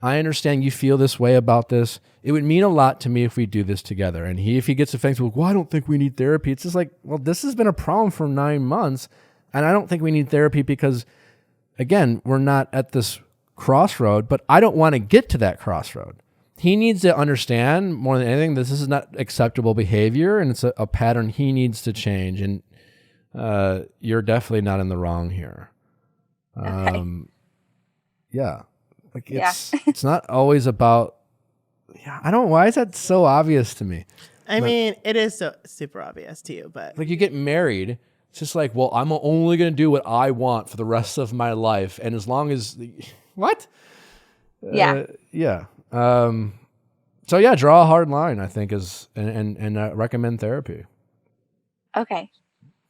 Speaker 1: I understand you feel this way about this. It would mean a lot to me if we do this together. And if he gets offensive, well, I don't think we need therapy. It's just like, well, this has been a problem for 9 months. And I don't think we need therapy because, again, we're not at this crossroad, but I don't want to get to that crossroad. He needs to understand more than anything, this is not acceptable behavior, and it's a pattern he needs to change. And you're definitely not in the wrong here. Yeah. Like it's not always about, I don't know, why is that so obvious to me?
Speaker 2: I mean, it is so super obvious to you, but
Speaker 1: like you get married, it's just like, well, I'm only going to do what I want for the rest of my life. And as long as what?
Speaker 7: Yeah.
Speaker 1: So yeah, draw a hard line, I think and recommend therapy.
Speaker 7: Okay.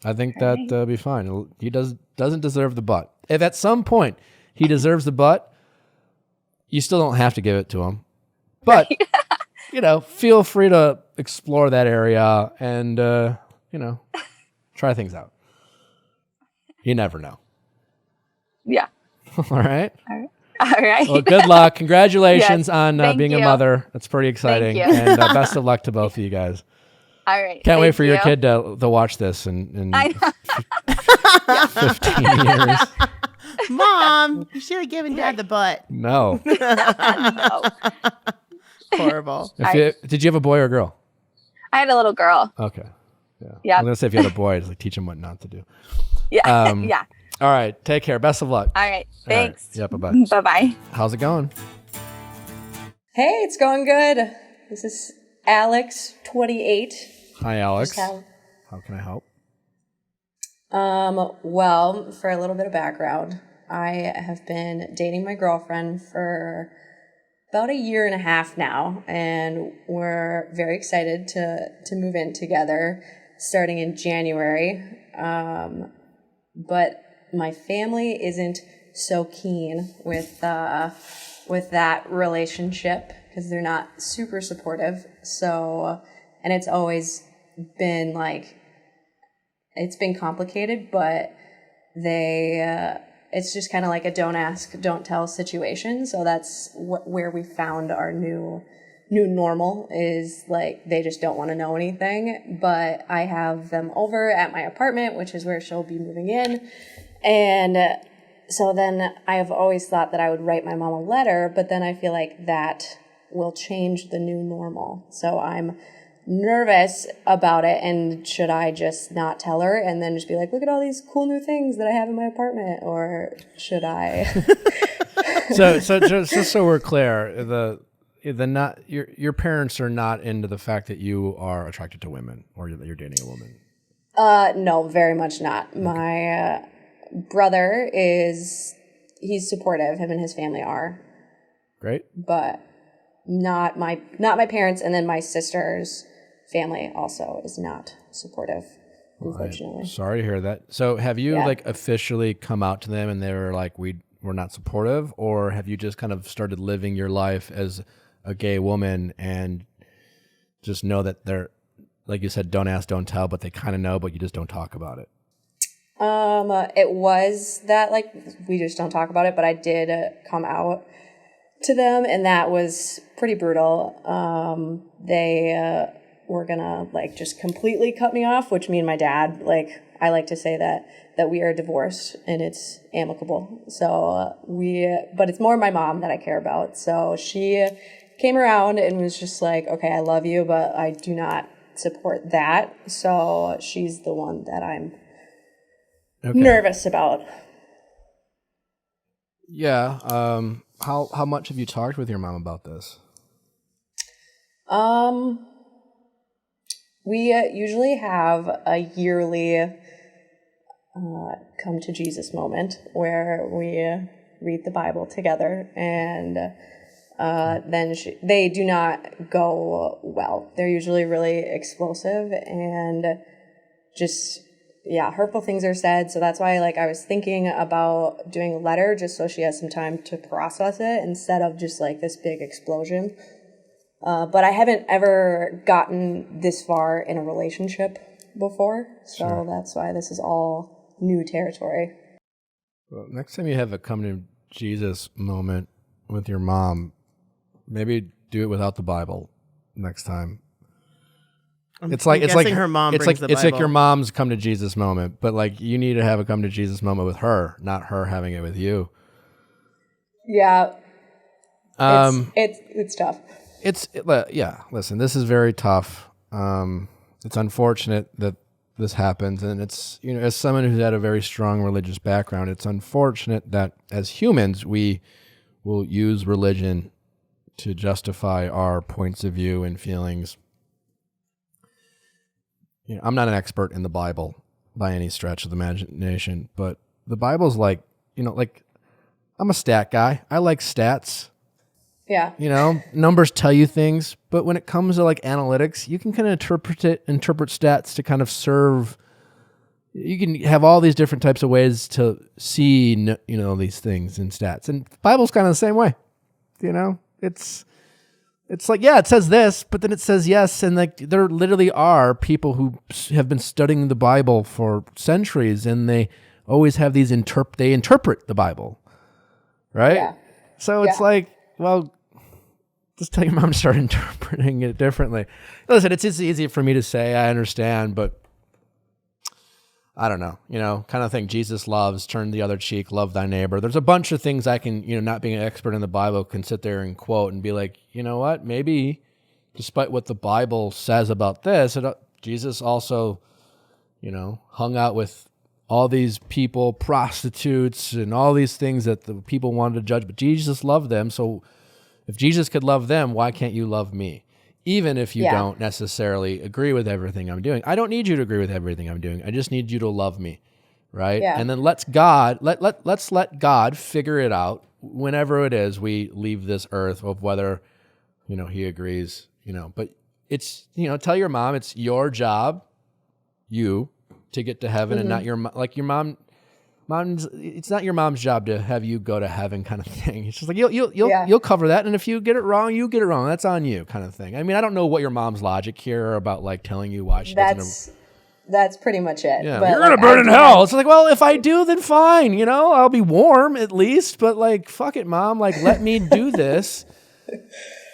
Speaker 1: I think that'd be fine. He doesn't deserve the butt. If at some point he deserves the butt, you still don't have to give it to him. But, feel free to explore that area and, try things out. You never know.
Speaker 7: Yeah.
Speaker 1: All right.
Speaker 7: All right.
Speaker 1: Well, good luck. Congratulations on being
Speaker 7: you.
Speaker 1: A mother. That's pretty exciting.
Speaker 7: Thank you.
Speaker 1: And best of luck to both of you guys.
Speaker 7: All right.
Speaker 1: Can't wait for your kid to watch this in 15 years.
Speaker 2: Mom, you should have given Dad the butt.
Speaker 1: No.
Speaker 7: No.
Speaker 2: Horrible.
Speaker 1: Did you have a boy or a girl?
Speaker 7: I had a little girl.
Speaker 1: Okay. Yeah.
Speaker 7: Yeah.
Speaker 1: I'm going to say if you had a boy, it's like teach him what not to do.
Speaker 7: Yeah. Yeah.
Speaker 1: All right. Take care. Best of luck.
Speaker 7: All right. Thanks.
Speaker 1: All right. Yeah. Bye-bye.
Speaker 7: Bye-bye.
Speaker 1: How's it going?
Speaker 8: Hey, it's going good. This is Alex, 28.
Speaker 1: Hi, Alex. How can I help?
Speaker 8: Well, for a little bit of background, I have been dating my girlfriend for about 1.5 years now, and we're very excited to move in together starting in January. But my family isn't so keen with that relationship because they're not super supportive. So, and it's always been like, it's been complicated, but it's just kind of like a don't ask, don't tell situation. So that's where we found our new new normal is like they just don't want to know anything. But I have them over at my apartment, which is where she'll be moving in. And so then I have always thought that I would write my mom a letter, but then I feel like that will change the new normal. So I'm nervous about it, and should I just not tell her and then just be like, look at all these cool new things that I have in my apartment, or should I?
Speaker 1: So just so we're clear, the not your parents are not into the fact that you are attracted to women or that you're dating a woman.
Speaker 8: No, very much not. My brother he's supportive. Him and his family are
Speaker 1: Great,
Speaker 8: but not my parents, and then my sister's family also is not supportive, unfortunately.
Speaker 1: Sorry to hear that. So have you
Speaker 8: Yeah.
Speaker 1: like officially come out to them and they were like, we're not supportive, or have you just kind of started living your life as a gay woman and just know that they're, like you said, don't ask, don't tell, but they kind of know, but you just don't talk about it?
Speaker 8: It was that, like, we just don't talk about it, but I did come out to them, and that was pretty brutal. They were gonna, like, just completely cut me off, which me and my dad, like, I like to say that we are divorced and it's amicable. So but it's more my mom that I care about. So she came around and was just like, okay, I love you, but I do not support that. So she's the one that I'm nervous about.
Speaker 1: Yeah. How much have you talked with your mom about this?
Speaker 8: We usually have a yearly come to Jesus moment where we read the Bible together, and then they do not go well. They're usually really explosive and just, hurtful things are said. So that's why, like, I was thinking about doing a letter just so she has some time to process it instead of just like this big explosion. But I haven't ever gotten this far in a relationship before, so That's why this is all new territory.
Speaker 1: Well, next time you have a come to Jesus moment with your mom, maybe do it without the Bible next time. It's like
Speaker 2: her mom
Speaker 1: it's
Speaker 2: brings
Speaker 1: like
Speaker 2: the
Speaker 1: it's like
Speaker 2: Bible.
Speaker 1: your mom's come to Jesus moment, but like you need to have a come to Jesus moment with her, not her having it with you.
Speaker 8: Yeah. It's tough.
Speaker 1: Listen, this is very tough. It's unfortunate that this happens, and it's, as someone who's had a very strong religious background, it's unfortunate that as humans we will use religion to justify our points of view and feelings. I'm not an expert in the Bible by any stretch of the imagination, but the Bible's like, like, I'm a stat guy. I like stats.
Speaker 8: Yeah.
Speaker 1: Numbers tell you things, but when it comes to like analytics, you can kind of interpret stats to kind of serve. You can have all these different types of ways to see, these things in stats, and the Bible's kind of the same way. It's like, it says this, but then it says yes, and like there literally are people who have been studying the Bible for centuries, and they always have these they interpret the Bible, right?
Speaker 8: Yeah.
Speaker 1: So it's like, well, just tell your mom to start interpreting it differently. Listen, it's easy for me to say, I understand, but I don't know, kind of thing. Jesus loves, turn the other cheek, love thy neighbor. There's a bunch of things I can, not being an expert in the Bible, can sit there and quote and be like, you know what, maybe despite what the Bible says about this, Jesus also, hung out with all these people, prostitutes, and all these things that the people wanted to judge, but Jesus loved them. So if Jesus could love them, why can't you love me? Even if you don't necessarily agree with everything I'm doing. I don't need you to agree with everything I'm doing. I just need you to love me, right?
Speaker 8: Yeah.
Speaker 1: And then let's let God figure it out whenever it is we leave this earth, of whether, he agrees, but it's, tell your mom it's your job, to get to heaven, and not your mom. It's not your mom's job to have you go to heaven, kind of thing. It's just like you'll cover that, and if you get it wrong, you get it wrong. That's on you, kind of thing. I mean, I don't know what your mom's logic here about like telling you why she doesn't.
Speaker 8: That's pretty much it.
Speaker 1: Yeah,
Speaker 8: but
Speaker 1: you're gonna burn in hell. It's like, well, if I do, then fine. I'll be warm at least. But like, fuck it, mom. Like, let me do this.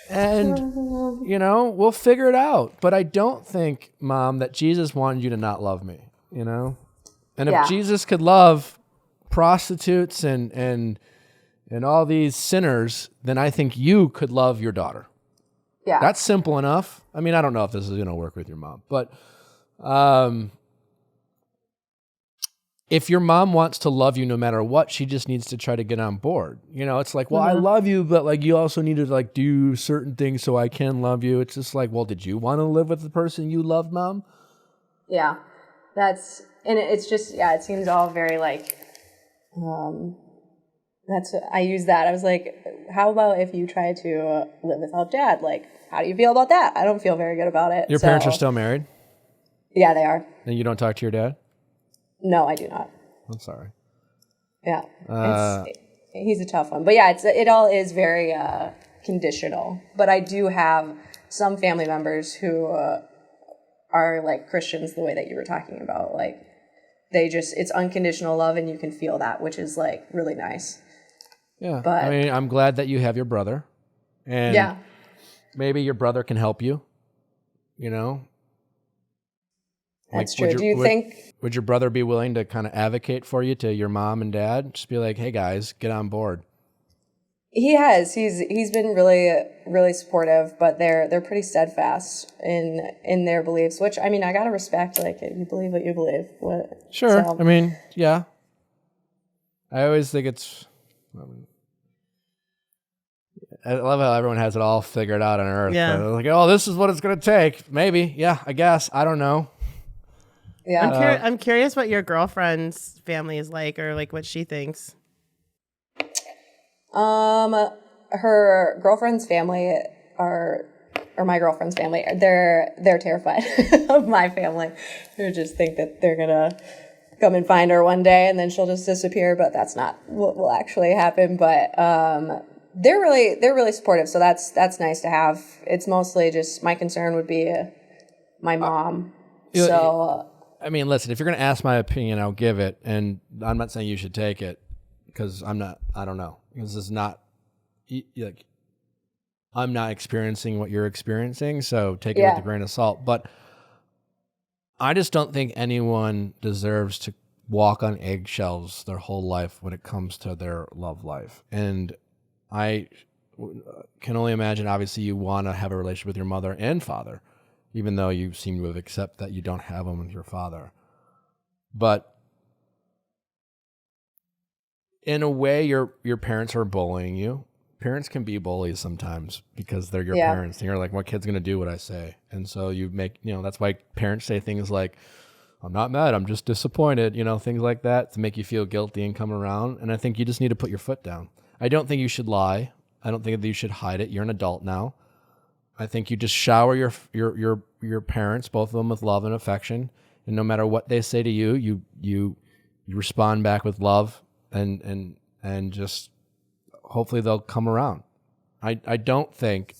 Speaker 1: And, we'll figure it out. But I don't think, Mom, that Jesus wanted you to not love me, And if Jesus could love prostitutes and all these sinners, then I think you could love your daughter.
Speaker 8: Yeah.
Speaker 1: That's simple enough. I mean, I don't know if this is going to work with your mom, but if your mom wants to love you no matter what, she just needs to try to get on board. It's like, well, I love you, but like you also need to like do certain things so I can love you. It's just like, well, did you want to live with the person you loved, Mom?
Speaker 8: Yeah. It's just, it seems all very like, I use that. I was like, how about if you try to live without Dad? Like, how do you feel about that? I don't feel very good about it.
Speaker 1: Your parents are still married?
Speaker 8: Yeah, they are.
Speaker 1: And you don't talk to your dad?
Speaker 8: No, I do not.
Speaker 1: I'm sorry.
Speaker 8: Yeah. He's a tough one. But yeah, it all is very conditional. But I do have some family members who are like Christians the way that you were talking about. Like, it's unconditional love and you can feel that, which is like really nice.
Speaker 1: Yeah.
Speaker 8: But
Speaker 1: I mean, I'm glad that you have your brother. And maybe your brother can help you,
Speaker 8: That's
Speaker 1: Like,
Speaker 8: true.
Speaker 1: Would your brother be willing to kind of advocate for you to your mom and dad? Just be like, hey guys, get on board.
Speaker 8: He has. He's been really, really supportive, but they're pretty steadfast in their beliefs, which, I mean, I gotta respect. Like, you believe what you believe.
Speaker 1: Sure.
Speaker 8: So.
Speaker 1: I mean, yeah. I always think I love how everyone has it all figured out on Earth.
Speaker 2: Yeah.
Speaker 1: But like, oh, this is what it's gonna take. Maybe. Yeah, I guess. I don't know.
Speaker 8: Yeah.
Speaker 2: I'm curious what your girlfriend's family is like, or like what she thinks.
Speaker 8: Her girlfriend's family or my girlfriend's family, they're terrified of my family. They just think that they're gonna come and find her one day and then she'll just disappear, but that's not what will actually happen. But they're really supportive, so that's nice to have. It's mostly just my concern would be my mom.
Speaker 1: I mean, listen, if you're going to ask my opinion, I'll give it. And I'm not saying you should take it because I don't know. This is not, like, I'm not experiencing what you're experiencing. So take it with a grain of salt. But I just don't think anyone deserves to walk on eggshells their whole life when it comes to their love life. And I can only imagine, obviously, you want to have a relationship with your mother and father, even though you seem to have accepted that you don't have them with your father. But in a way, your parents are bullying you. Parents can be bullies sometimes because they're your parents. And you're like, my kid's going to do what I say. And so you make, that's why parents say things like, I'm not mad, I'm just disappointed, things like that to make you feel guilty and come around. And I think you just need to put your foot down. I don't think you should lie. I don't think that you should hide it. You're an adult now. I think you just shower your parents, both of them, with love and affection, and no matter what they say to you, you respond back with love, and just hopefully they'll come around. I don't think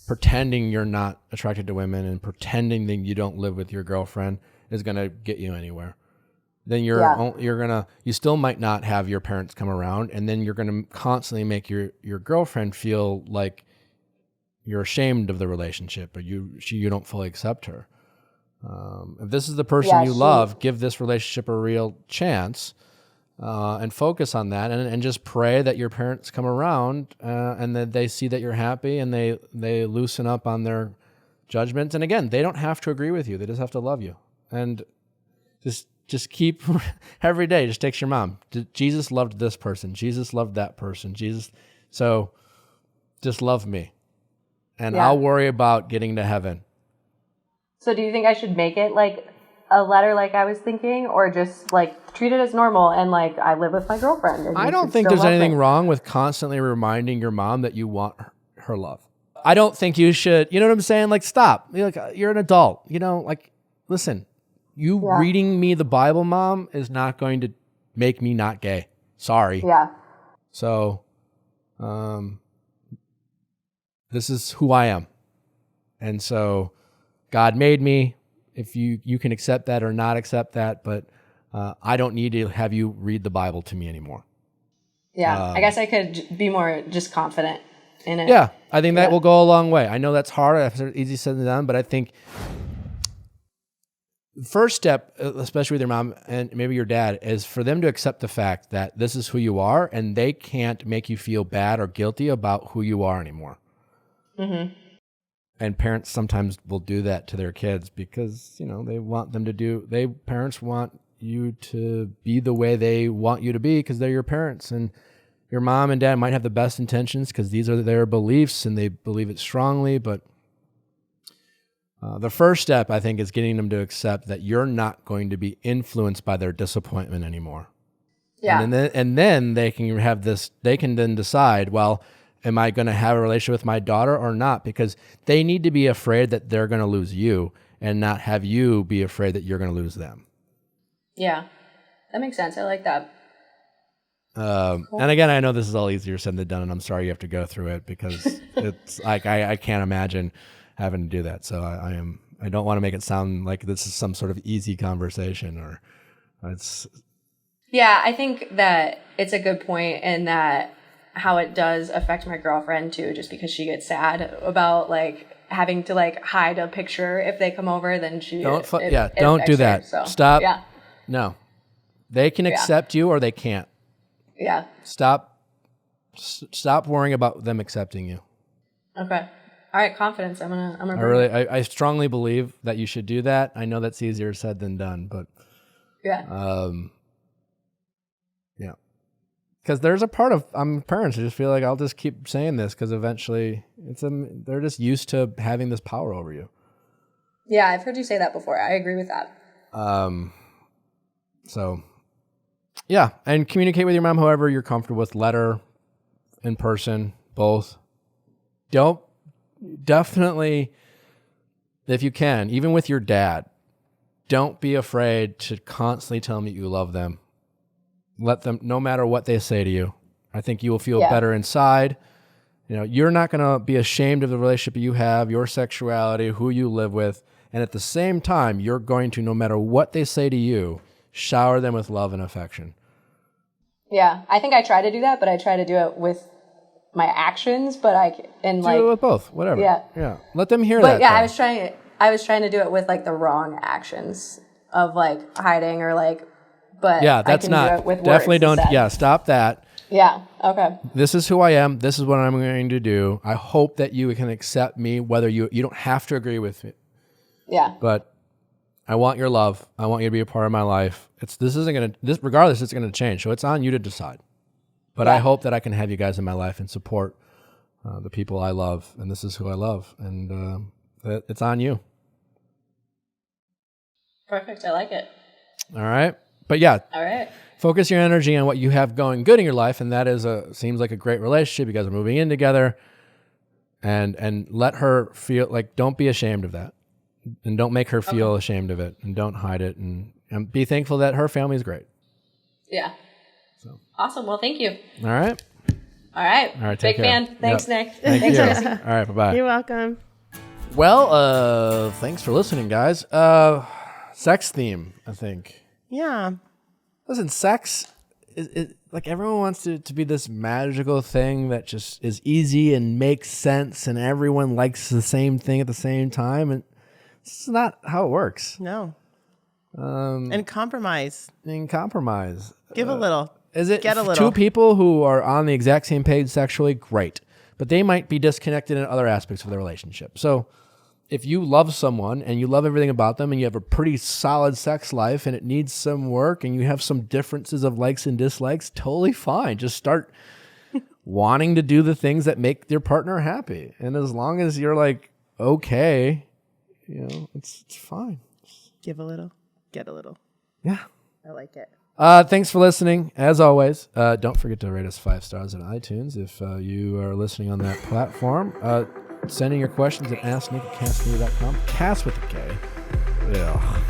Speaker 1: pretending you're not attracted to women and pretending that you don't live with your girlfriend is gonna get you anywhere. Then you still might not have your parents come around, and then you're gonna constantly make your girlfriend feel like you're ashamed of the relationship, or you don't fully accept her. If this is the person you love, give this relationship a real chance, and focus on that, and just pray that your parents come around, and that they see that you're happy, and they loosen up on their judgments. And again, they don't have to agree with you; they just have to love you. And just keep every day. Just text your mom. Jesus loved this person. Jesus loved that person. So just love me. And I'll worry about getting to heaven.
Speaker 8: So do you think I should make it like a letter like I was thinking, or just like treat it as normal and like I live with my girlfriend? And
Speaker 1: I don't think there's anything wrong with constantly reminding your mom that you want her love. I don't think you should, you know what I'm saying? Like, stop. You're an adult, like, listen, reading me the Bible, Mom, is not going to make me not gay. Sorry.
Speaker 8: Yeah.
Speaker 1: So, this is who I am. And so God made me. If you can accept that or not accept that, but I don't need to have you read the Bible to me anymore.
Speaker 8: Yeah, I guess I could be more just confident. in it.
Speaker 1: Yeah, I think that will go a long way. I know that's hard. It's easy said than done, but I think the first step, especially with your mom and maybe your dad, is for them to accept the fact that this is who you are and they can't make you feel bad or guilty about who you are anymore. Mm-hmm. And parents sometimes will do that to their kids because, you know, they want them to parents want you to be the way they want you to be because they're your parents. And your mom and dad might have the best intentions because these are their beliefs and they believe it strongly. But the first step, I think, is getting them to accept that you're not going to be influenced by their disappointment anymore. Yeah. And then they can then decide, well, am I going to have a relationship with my daughter or not? Because they need to be afraid that they're going to lose you and not have you be afraid that you're going to lose them.
Speaker 8: Yeah, that makes sense. I like that.
Speaker 1: Cool. And again, I know this is all easier said than done, and I'm sorry you have to go through it because it's like I can't imagine having to do that. So I don't want to make it sound like this is some sort of easy conversation or it's.
Speaker 8: Yeah, I think that it's a good point in that how it does affect my girlfriend too, just because she gets sad about like having to like hide a picture if they come over, then
Speaker 1: don't do that.
Speaker 8: Her, so.
Speaker 1: Stop. Yeah. No, they can accept you or they can't.
Speaker 8: Yeah.
Speaker 1: Stop worrying about them accepting you.
Speaker 8: Okay. All right. Confidence. I'm gonna.
Speaker 1: I strongly believe that you should do that. I know that's easier said than done, but yeah. Yeah. Because there's a part of parents who just feel like I'll just keep saying this because eventually they're just used to having this power over you.
Speaker 8: Yeah, I've heard you say that before. I agree with that.
Speaker 1: So, yeah, and communicate with your mom however you're comfortable with, letter, in person, both. Definitely, if you can, even with your dad, don't be afraid to constantly tell them that you love them. Let them, no matter what they say to you. I think you will feel better inside. You know, you're not going to be ashamed of the relationship you have, your sexuality, who you live with. And at the same time, you're going to, no matter what they say to you, shower them with love and affection.
Speaker 8: Yeah, I think I try to do that, but I try to do it with my actions, but do it
Speaker 1: with both, whatever. Yeah. Let them hear
Speaker 8: that.
Speaker 1: But
Speaker 8: yeah, I was trying to do it with like the wrong actions of like hiding or like, but
Speaker 1: yeah, that's not, do it with definitely don't, instead. Yeah, stop that.
Speaker 8: Yeah, okay.
Speaker 1: This is who I am. This is what I'm going to do. I hope that you can accept me, whether you don't have to agree with me.
Speaker 8: Yeah.
Speaker 1: But I want your love. I want you to be a part of my life. Regardless, it's going to change. So it's on you to decide. But I hope that I can have you guys in my life and support the people I love. And this is who I love. And it's on you.
Speaker 8: Perfect. I like it.
Speaker 1: All right. But yeah.
Speaker 8: All right.
Speaker 1: Focus your energy on what you have going good in your life. And that seems like a great relationship. You guys are moving in together. And let her feel like, don't be ashamed of that. And don't make her feel ashamed of it. And don't hide it. And be thankful that her family is great.
Speaker 8: Yeah. So. Awesome. Well, thank you.
Speaker 1: All right.
Speaker 8: All right. Big fan. Thanks, Nick.
Speaker 1: Thanks, Jesse. All right. Bye-bye.
Speaker 2: You're welcome.
Speaker 1: Well, thanks for listening, guys. Sex theme, I think.
Speaker 2: Yeah.
Speaker 1: Listen, sex is like everyone wants to be this magical thing that just is easy and makes sense and everyone likes the same thing at the same time. And this is not how it works.
Speaker 2: No. And compromise.
Speaker 1: Give
Speaker 2: a little.
Speaker 1: Is it
Speaker 2: Get a little.
Speaker 1: Two people who are on the exact same page sexually? Great. But they might be disconnected in other aspects of their relationship. So if you love someone and you love everything about them and you have a pretty solid sex life and it needs some work and you have some differences of likes and dislikes, totally fine. Just start wanting to do the things that make your partner happy. And as long as you're like, okay, it's fine.
Speaker 2: Give a little, get a little.
Speaker 1: Yeah.
Speaker 2: I like it.
Speaker 1: Thanks for listening. As always, don't forget to rate us 5 stars on iTunes if you are listening on that platform. Sending your questions at asknick@castmedia.com. Cast with a K. Yeah.